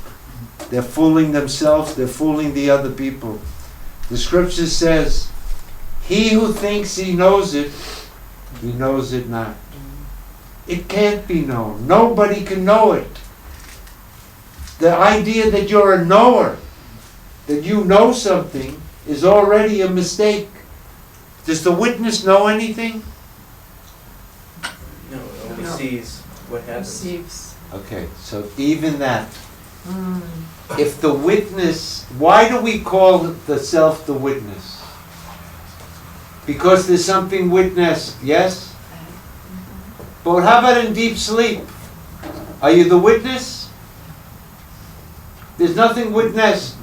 They're fooling themselves, they're fooling the other people. The scripture says, he who thinks he knows it not. It can't be known. Nobody can know it. The idea that you're a knower, that you know something, is already a mistake. Does the witness know anything? No, it only sees what happens. Receives. Okay, so even that. If the witness, why do we call the self the witness? Because there's something witnessed, yes? But how about in deep sleep? Are you the witness? There's nothing witnessed.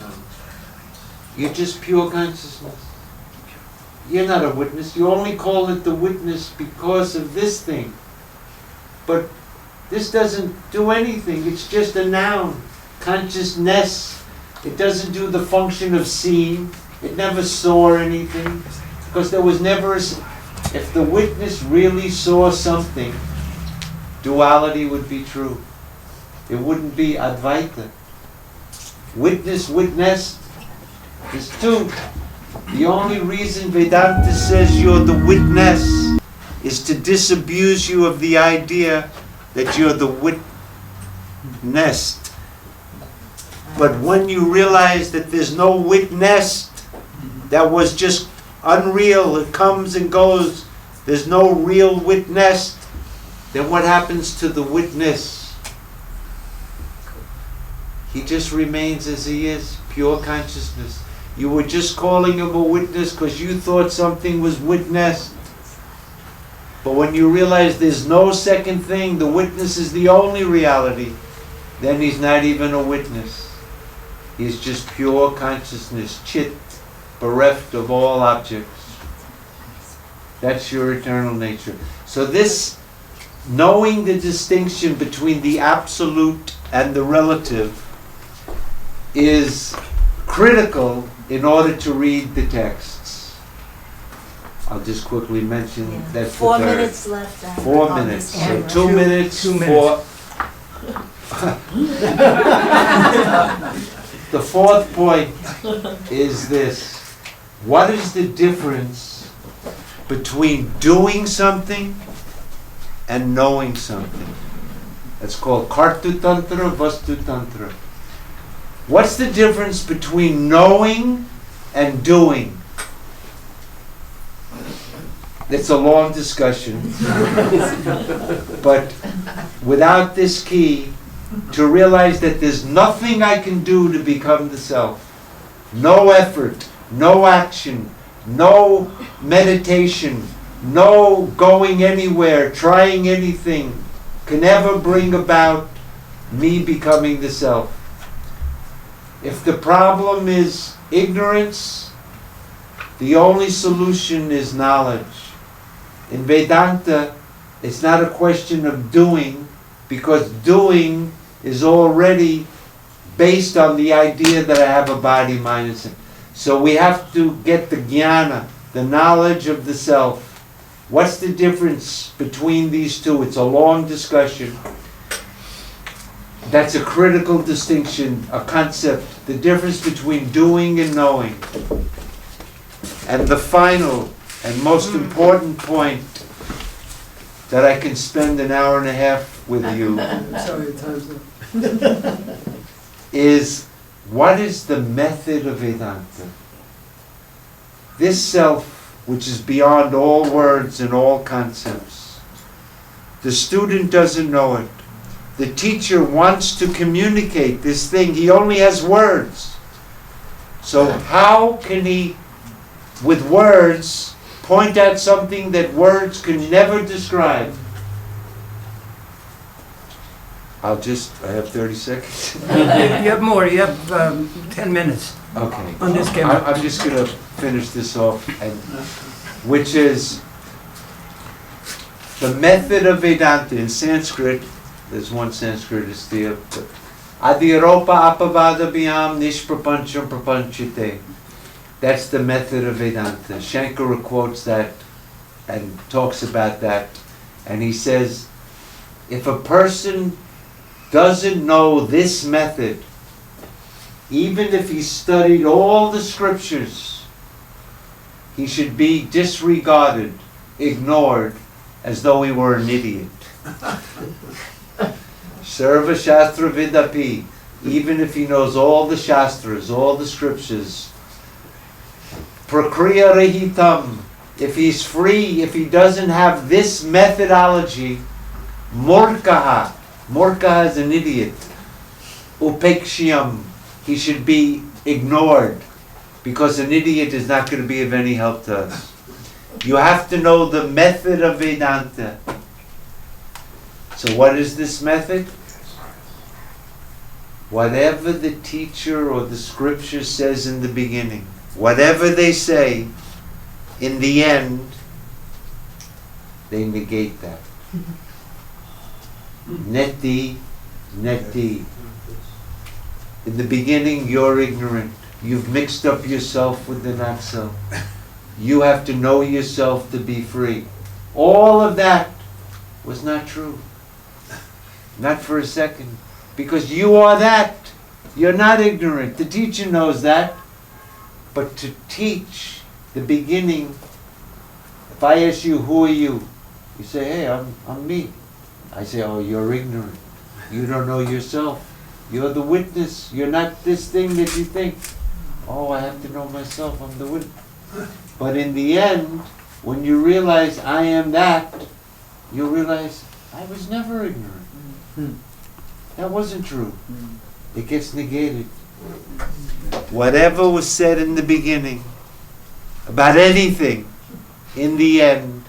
You're just pure consciousness. You're not a witness. You only call it the witness because of this thing. But this doesn't do anything. It's just a noun. Consciousness. It doesn't do the function of seeing. It never saw anything. Because there was never if the witness really saw something, duality would be true. It wouldn't be Advaita. Witness, witnessed is two. The only reason Vedanta says you're the witness is to disabuse you of the idea that you're the witnessed. But when you realize that there's no witnessed, that was just unreal, it comes and goes, there's no real witnessed, then what happens to the witness? He just remains as he is, pure consciousness. You were just calling him a witness because you thought something was witnessed. But when you realize there's no second thing, the witness is the only reality, then he's not even a witness. He's just pure consciousness, chit, bereft of all objects. That's your eternal nature. So this, knowing the distinction between the absolute and the relative, is critical in order to read the texts. I'll just quickly mention that 4 minutes left. 4 on minutes. this So camera. 2 minutes. 2 minutes. The fourth point is this. What is the difference between doing something and knowing something? That's called Kartu Tantra, Vastu Tantra. What's the difference between knowing and doing? It's a long discussion. But without this key, to realize that there's nothing I can do to become the self. No effort, no action, no meditation, no going anywhere, trying anything can ever bring about me becoming the self. If the problem is ignorance, the only solution is knowledge. In Vedanta, it's not a question of doing, because doing is already based on the idea that I have a body, mind, and sin. So we have to get the jnana, the knowledge of the self. What's the difference between these two? It's a long discussion. That's a critical distinction, a concept, the difference between doing and knowing. And the final and most important point that I can spend an hour and a half with you Sorry, time's up. is, what is the method of Vedanta? This self, which is beyond all words and all concepts. The student doesn't know it. The teacher wants to communicate this thing. He only has words. So how can he, with words, point out something that words can never describe? I have 30 seconds. You have more, you have 10 minutes Okay. on this camera. I'm just going to finish this off, which is, The method of Vedanta in Sanskrit, there's one Sanskritist here, but Adiropa apavadabhyam nishprapancham prapanchite. That's the method of Vedanta. Shankara quotes that and talks about that. And he says, if a person doesn't know this method, even if he studied all the scriptures, he should be disregarded, ignored, as though he were an idiot. Sarva Shastra Vidapi, even if he knows all the Shastras, all the scriptures. Prakriya Rahitam, if he's free, if he doesn't have this methodology, Murkaha, Murkaha is an idiot. Upekshyam, he should be ignored, because an idiot is not going to be of any help to us. You have to know the method of Vedanta. So what is this method? Whatever the teacher or the scripture says in the beginning, whatever they say, in the end, they negate that. Neti, neti. In the beginning, you're ignorant. You've mixed up yourself with the not-self. You have to know yourself to be free. All of that was not true. Not for a second. Because you are that. You're not ignorant. The teacher knows that. But to teach the beginning, if I ask you, who are you? You say, hey, I'm me. I say, oh, you're ignorant. You don't know yourself. You're the witness. You're not this thing that you think. Oh, I have to know myself. I'm the witness. But in the end, when you realize I am that, you realize I was never ignorant. That wasn't true. It gets negated. Whatever was said in the beginning about anything, in the end,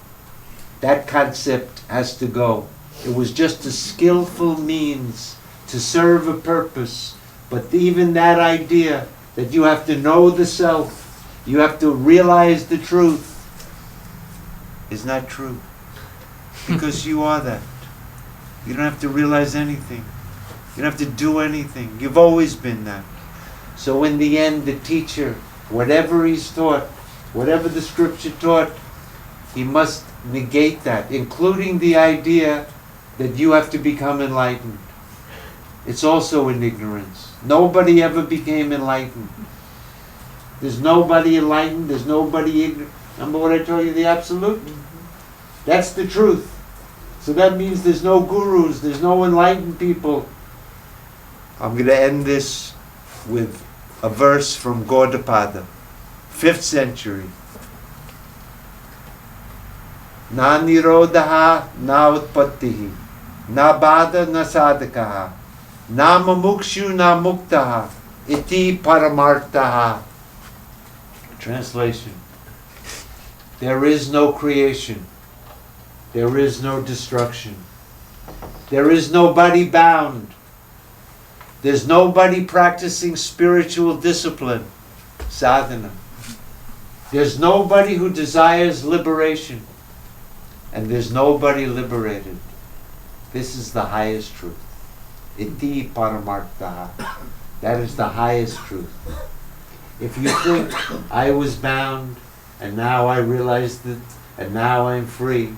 that concept has to go. It was just a skillful means to serve a purpose. But even that idea that you have to know the self, you have to realize the truth, is not true. Because you are that. You don't have to realize anything. You don't have to do anything. You've always been that. So in the end, the teacher, whatever he's taught, whatever the scripture taught, he must negate that, including the idea that you have to become enlightened. It's also in ignorance. Nobody ever became enlightened. There's nobody enlightened, there's nobody ignorant. Remember what I told you, the absolute? That's the truth. So that means there's no gurus, there's no enlightened people. I'm going to end this with a verse from Gaudapada, 5th century. Na nirodha na utpattihi, na bada na sadhakaha, na mamukshu na muktaha, iti paramartaha. Translation. There is no creation. There is no destruction. There is nobody bound. There's nobody practicing spiritual discipline, sadhana. There's nobody who desires liberation. And there's nobody liberated. This is the highest truth. Iti paramartaha. That is the highest truth. If you think I was bound and now I realized it and now I'm free,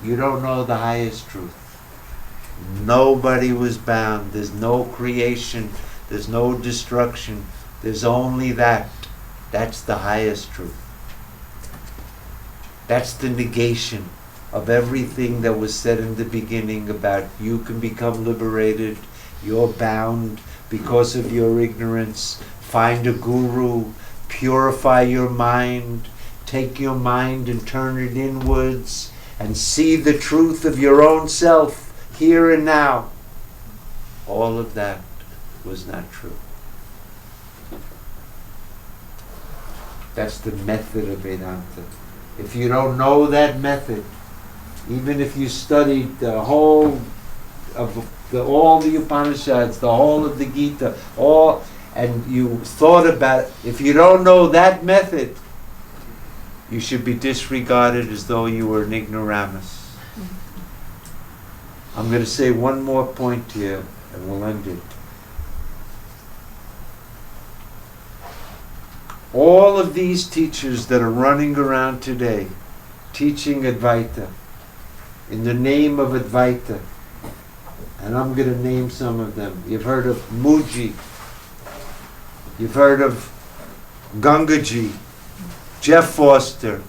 you don't know the highest truth. Nobody was bound. There's no creation. There's no destruction. There's only that. That's the highest truth. That's the negation of everything that was said in the beginning about you can become liberated, you're bound because of your ignorance. Find a guru, purify your mind, take your mind and turn it inwards and see the truth of your own self here and now. All of that was not true. That's the method of Vedanta. If you don't know that method, even if you studied the whole of all the Upanishads, the whole of the Gita, and you thought about it, if you don't know that method, you should be disregarded as though you were an ignoramus. I'm going to say one more point here, and we'll end it. All of these teachers that are running around today, teaching Advaita, in the name of Advaita, and I'm going to name some of them. You've heard of Muji, you've heard of Gangaji, Jeff Foster,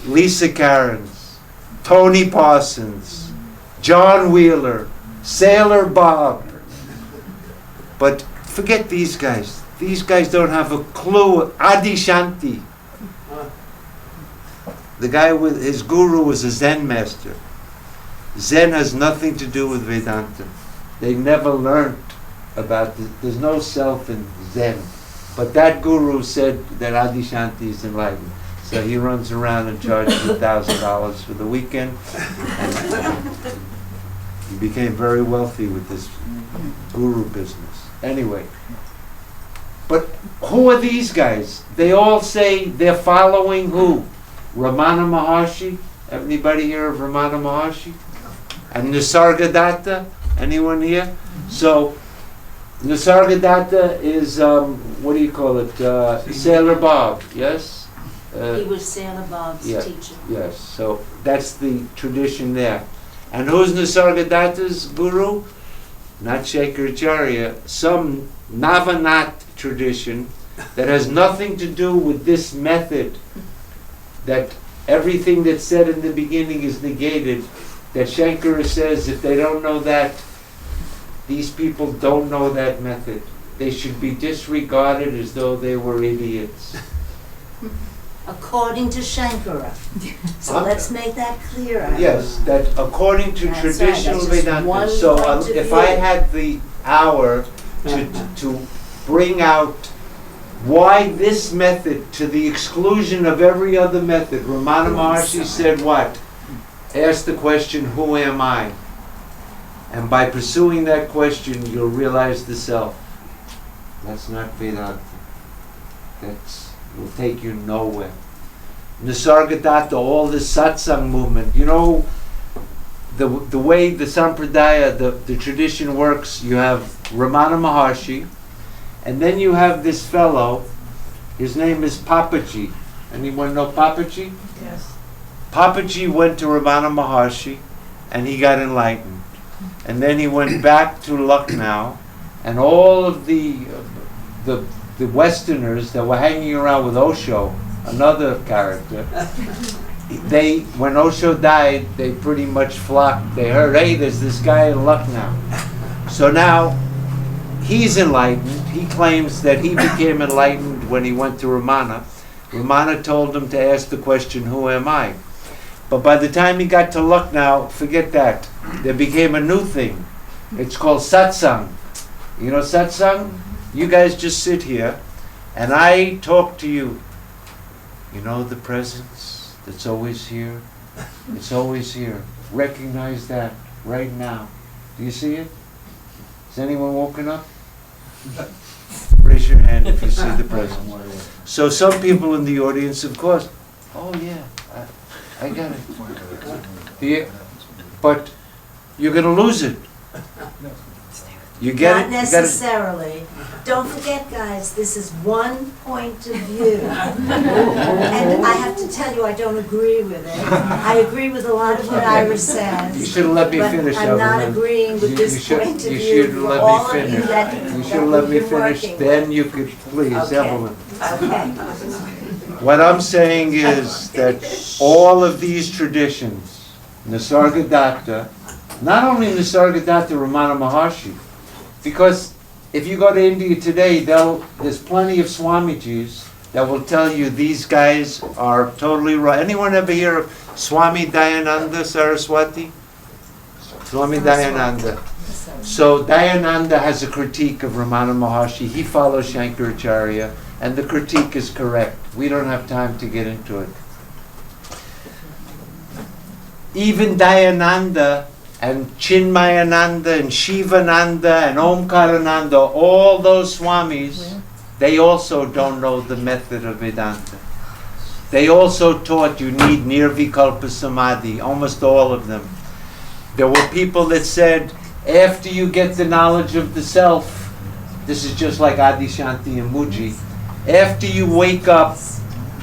Lisa Cairns, Tony Parsons, John Wheeler, Sailor Bob. But forget these guys. These guys don't have a clue. Adi Shanti. The guy with his guru was a Zen master. Zen has nothing to do with Vedanta. They never learned about this. There's no self in Zen. But that guru said that Adi Shanti is enlightened. So he runs around and charges $1,000 for the weekend. And he became very wealthy with this guru business. Anyway. But who are these guys? They all say they're following who? Ramana Maharshi? Anybody hear of Ramana Maharshi? And Nisargadatta? Anyone here? So, Nisargadatta is, what do you call it? Sailor Bob, yes? He was Sailor Bob's teacher. Yes, so that's the tradition there. And who's Nisargadatta's guru? Not Shankaracharya, some Navanat tradition that has nothing to do with this method, that everything that's said in the beginning is negated, that Shankara says if they don't know that, these people don't know that method. They should be disregarded as though they were idiots. According to Shankara. So let's make that clear. Yes, that according to That's traditional right, that's just Vedanta. one So point of if view. I had the hour to bring out why this method, to the exclusion of every other method, Ramana Maharshi said what? Ask the question, who am I? And by pursuing that question, you'll realize the self. That's not Vedanta. That's will take you nowhere. Nisargadatta, all this satsang movement, you know, the way the sampradaya, the tradition works, you have Ramana Maharshi, and then you have this fellow, his name is Papaji. Anyone know Papaji? Yes. Papaji went to Ramana Maharshi, and he got enlightened. And then he went back to Lucknow, and all of the Westerners that were hanging around with Osho, another character, when Osho died, they pretty much flocked. They heard, hey, there's this guy in Lucknow. So now, he's enlightened. He claims that he became enlightened when he went to Ramana. Ramana told him to ask the question, who am I? But by the time he got to Lucknow, forget that. There became a new thing. It's called satsang. You know satsang? You guys just sit here, and I talk to you. You know the presence that's always here? It's always here. Recognize that right now. Do you see it? Has anyone woken up? Raise your hand if you see the presence. So some people in the audience, of course, oh yeah, I got it. Yeah, but you're going to lose it. You get Not it? You gotta- necessarily. Don't forget, guys, this is one point of view. And I have to tell you, I don't agree with it. I agree with a lot of what Ira says. You should have let me but finish, I'm not Evelyn. agreeing with this point of You view should for let all me of you finish. that You should let me we've been finish, working then with. you could, please, Okay. Evelyn. Okay. What I'm saying is that all of these traditions, Nisargadatta, not only Nisargadatta, Ramana Maharshi, because if you go to India today, there's plenty of Swamijis that will tell you these guys are totally right. Anyone ever hear of Swami Dayananda Saraswati? Swami Dayananda. So Dayananda has a critique of Ramana Maharshi. He follows Shankaracharya, and the critique is correct. We don't have time to get into it. Even Dayananda and Chinmayananda and Shivananda and Omkarananda, all those Swamis, they also don't know the method of Vedanta. They also taught you need nirvikalpa samadhi, almost all of them. There were people that said, after you get the knowledge of the self, this is just like Adi Shanti and Muji, after you wake up,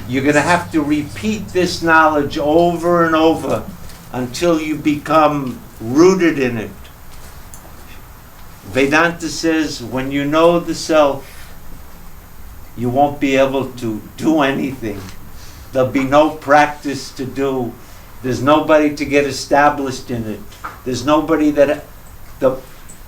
you're going to have to repeat this knowledge over and over until you become rooted in it. Vedanta says, when you know the self, you won't be able to do anything. There'll be no practice to do. There's nobody to get established in it. There's nobody that...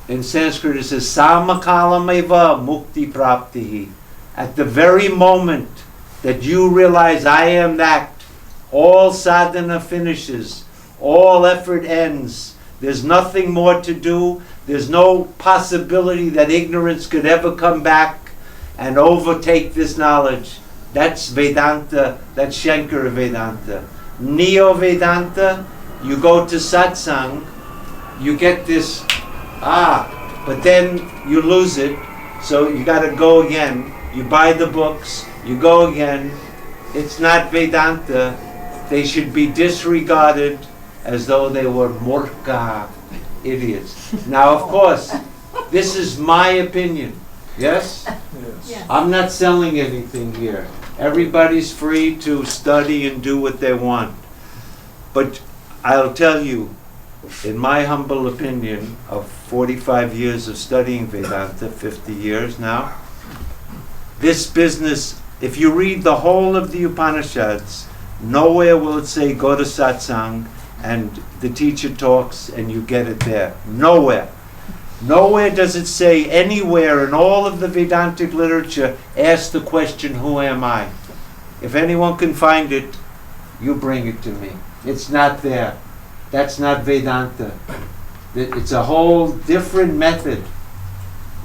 in Sanskrit it says, Samakalameva mukti praptihi. At the very moment that you realize I am that, all sadhana finishes. All effort ends. There's nothing more to do. There's no possibility that ignorance could ever come back and overtake this knowledge. That's Vedanta, that's Shankara Vedanta. Neo-Vedanta, you go to satsang, you get this, but then you lose it, so you got to go again. You buy the books, you go again. It's not Vedanta. They should be disregarded as though they were murka, idiots. Now, of course, this is my opinion. Yes? Yes. I'm not selling anything here. Everybody's free to study and do what they want. But I'll tell you, in my humble opinion of 45 years of studying Vedanta, 50 years now, this business, if you read the whole of the Upanishads, nowhere will it say go to satsang and the teacher talks and you get it there. Nowhere. Nowhere does it say anywhere in all of the Vedantic literature, ask the question, who am I? If anyone can find it, you bring it to me. It's not there. That's not Vedanta. It's a whole different method.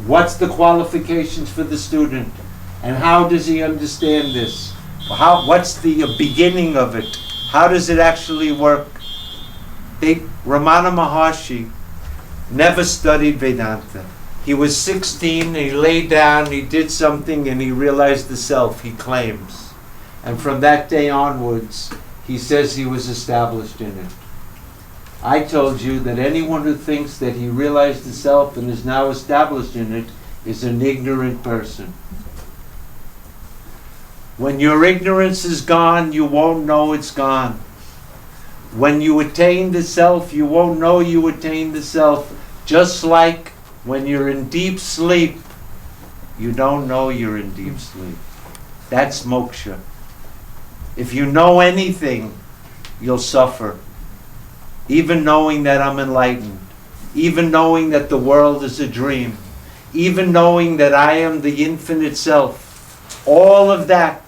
What's the qualifications for the student? And how does he understand this? What's the beginning of it? How does it actually work? Ramana Maharshi never studied Vedanta. He was 16, and he lay down, he did something, and he realized the self, he claims. And from that day onwards, he says he was established in it. I told you that anyone who thinks that he realized the self and is now established in it is an ignorant person. When your ignorance is gone, you won't know it's gone. When you attain the self, you won't know you attained the self. Just like when you're in deep sleep, you don't know you're in deep sleep. That's moksha. If you know anything, you'll suffer. Even knowing that I'm enlightened. Even knowing that the world is a dream. Even knowing that I am the infinite self. All of that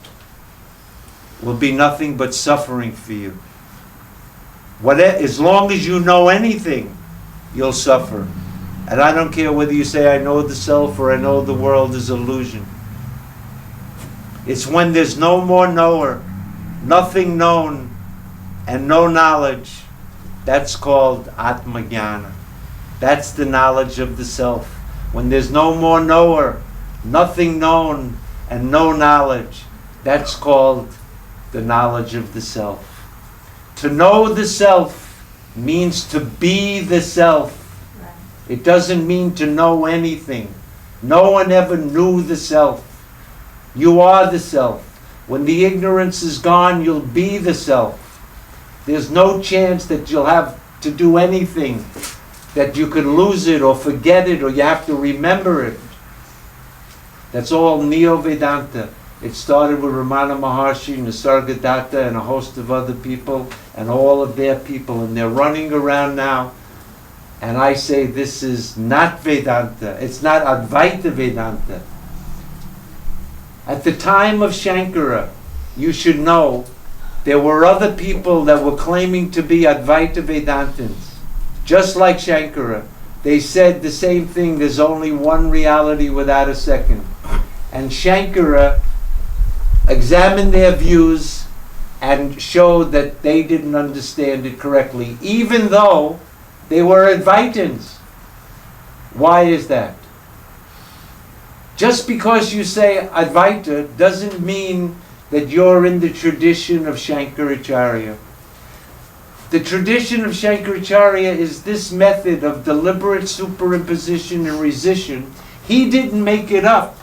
will be nothing but suffering for you. As long as you know anything, you'll suffer. And I don't care whether you say I know the self or I know the world is illusion. It's when there's no more knower, nothing known, and no knowledge, that's called Atma Jnana. That's the knowledge of the self. When there's no more knower, nothing known, and no knowledge, that's called the knowledge of the self. To know the self means to be the self. It doesn't mean to know anything. No one ever knew the self. You are the self. When the ignorance is gone, you'll be the self. There's no chance that you'll have to do anything, that you could lose it or forget it or you have to remember it. That's all Neo-Vedanta. It started with Ramana Maharshi, Nisargadatta, and a host of other people, and all of their people, and they're running around now. And I say this is not Vedanta. It's not Advaita Vedanta. At the time of Shankara, you should know, there were other people that were claiming to be Advaita Vedantins. Just like Shankara. They said the same thing, there's only one reality without a second. And Shankara examined their views and showed that they didn't understand it correctly, even though they were Advaitins. Why is that? Just because you say Advaita doesn't mean that you're in the tradition of Shankaracharya. The tradition of Shankaracharya is this method of deliberate superimposition and rescission. He didn't make it up.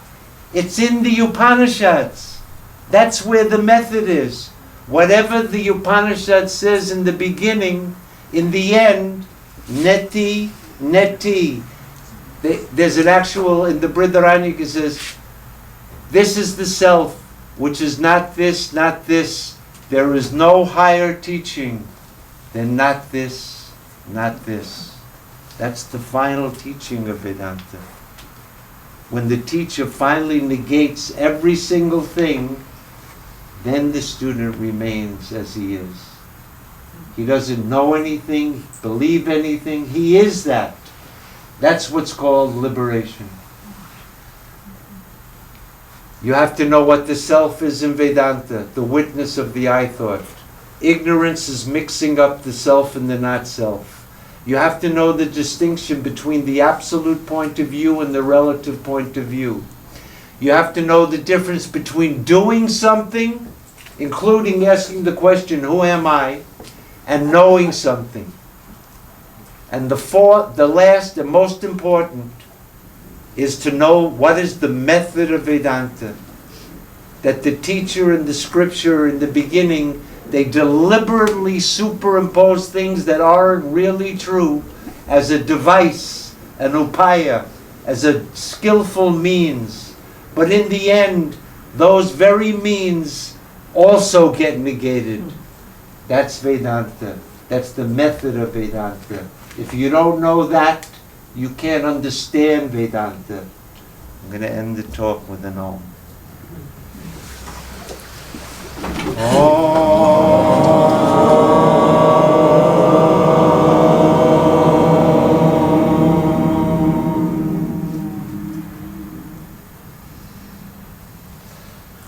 It's in the Upanishads. That's where the method is. Whatever the Upanishad says in the beginning, in the end, neti, neti. There's an actual, in the Brihadaranyaka it says, this is the self, which is not this, not this. There is no higher teaching than not this, not this. That's the final teaching of Vedanta. When the teacher finally negates every single thing, then the student remains as he is. He doesn't know anything, believe anything. He is that. That's what's called liberation. You have to know what the self is in Vedanta, the witness of the I thought. Ignorance is mixing up the self and the not self. You have to know the distinction between the absolute point of view and the relative point of view. You have to know the difference between doing something, including asking the question, who am I, and knowing something. And the last and most important is to know what is the method of Vedanta. That the teacher and the scripture in the beginning, they deliberately superimpose things that aren't really true as a device, an upaya, as a skillful means. But in the end, those very means also get negated. That's Vedanta. That's the method of Vedanta. If you don't know that, you can't understand Vedanta. I'm going to end the talk with an Om.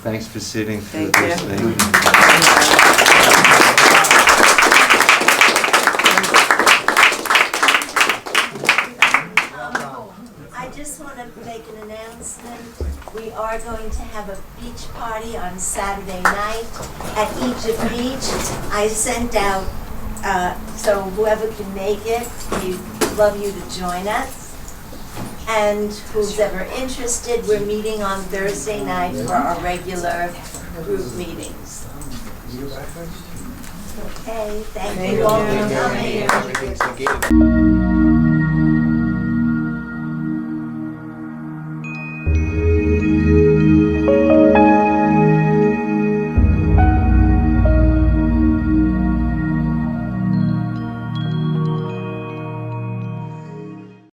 Thanks for sitting through this thing. I just want to make an announcement. We are going to have a beach party on Saturday night at Egypt Beach. I sent out, so whoever can make it, we'd love you to join us. And who's ever interested, we're meeting on Thursday night for our regular group meetings. Okay, thank you all for coming. Everything's a gift.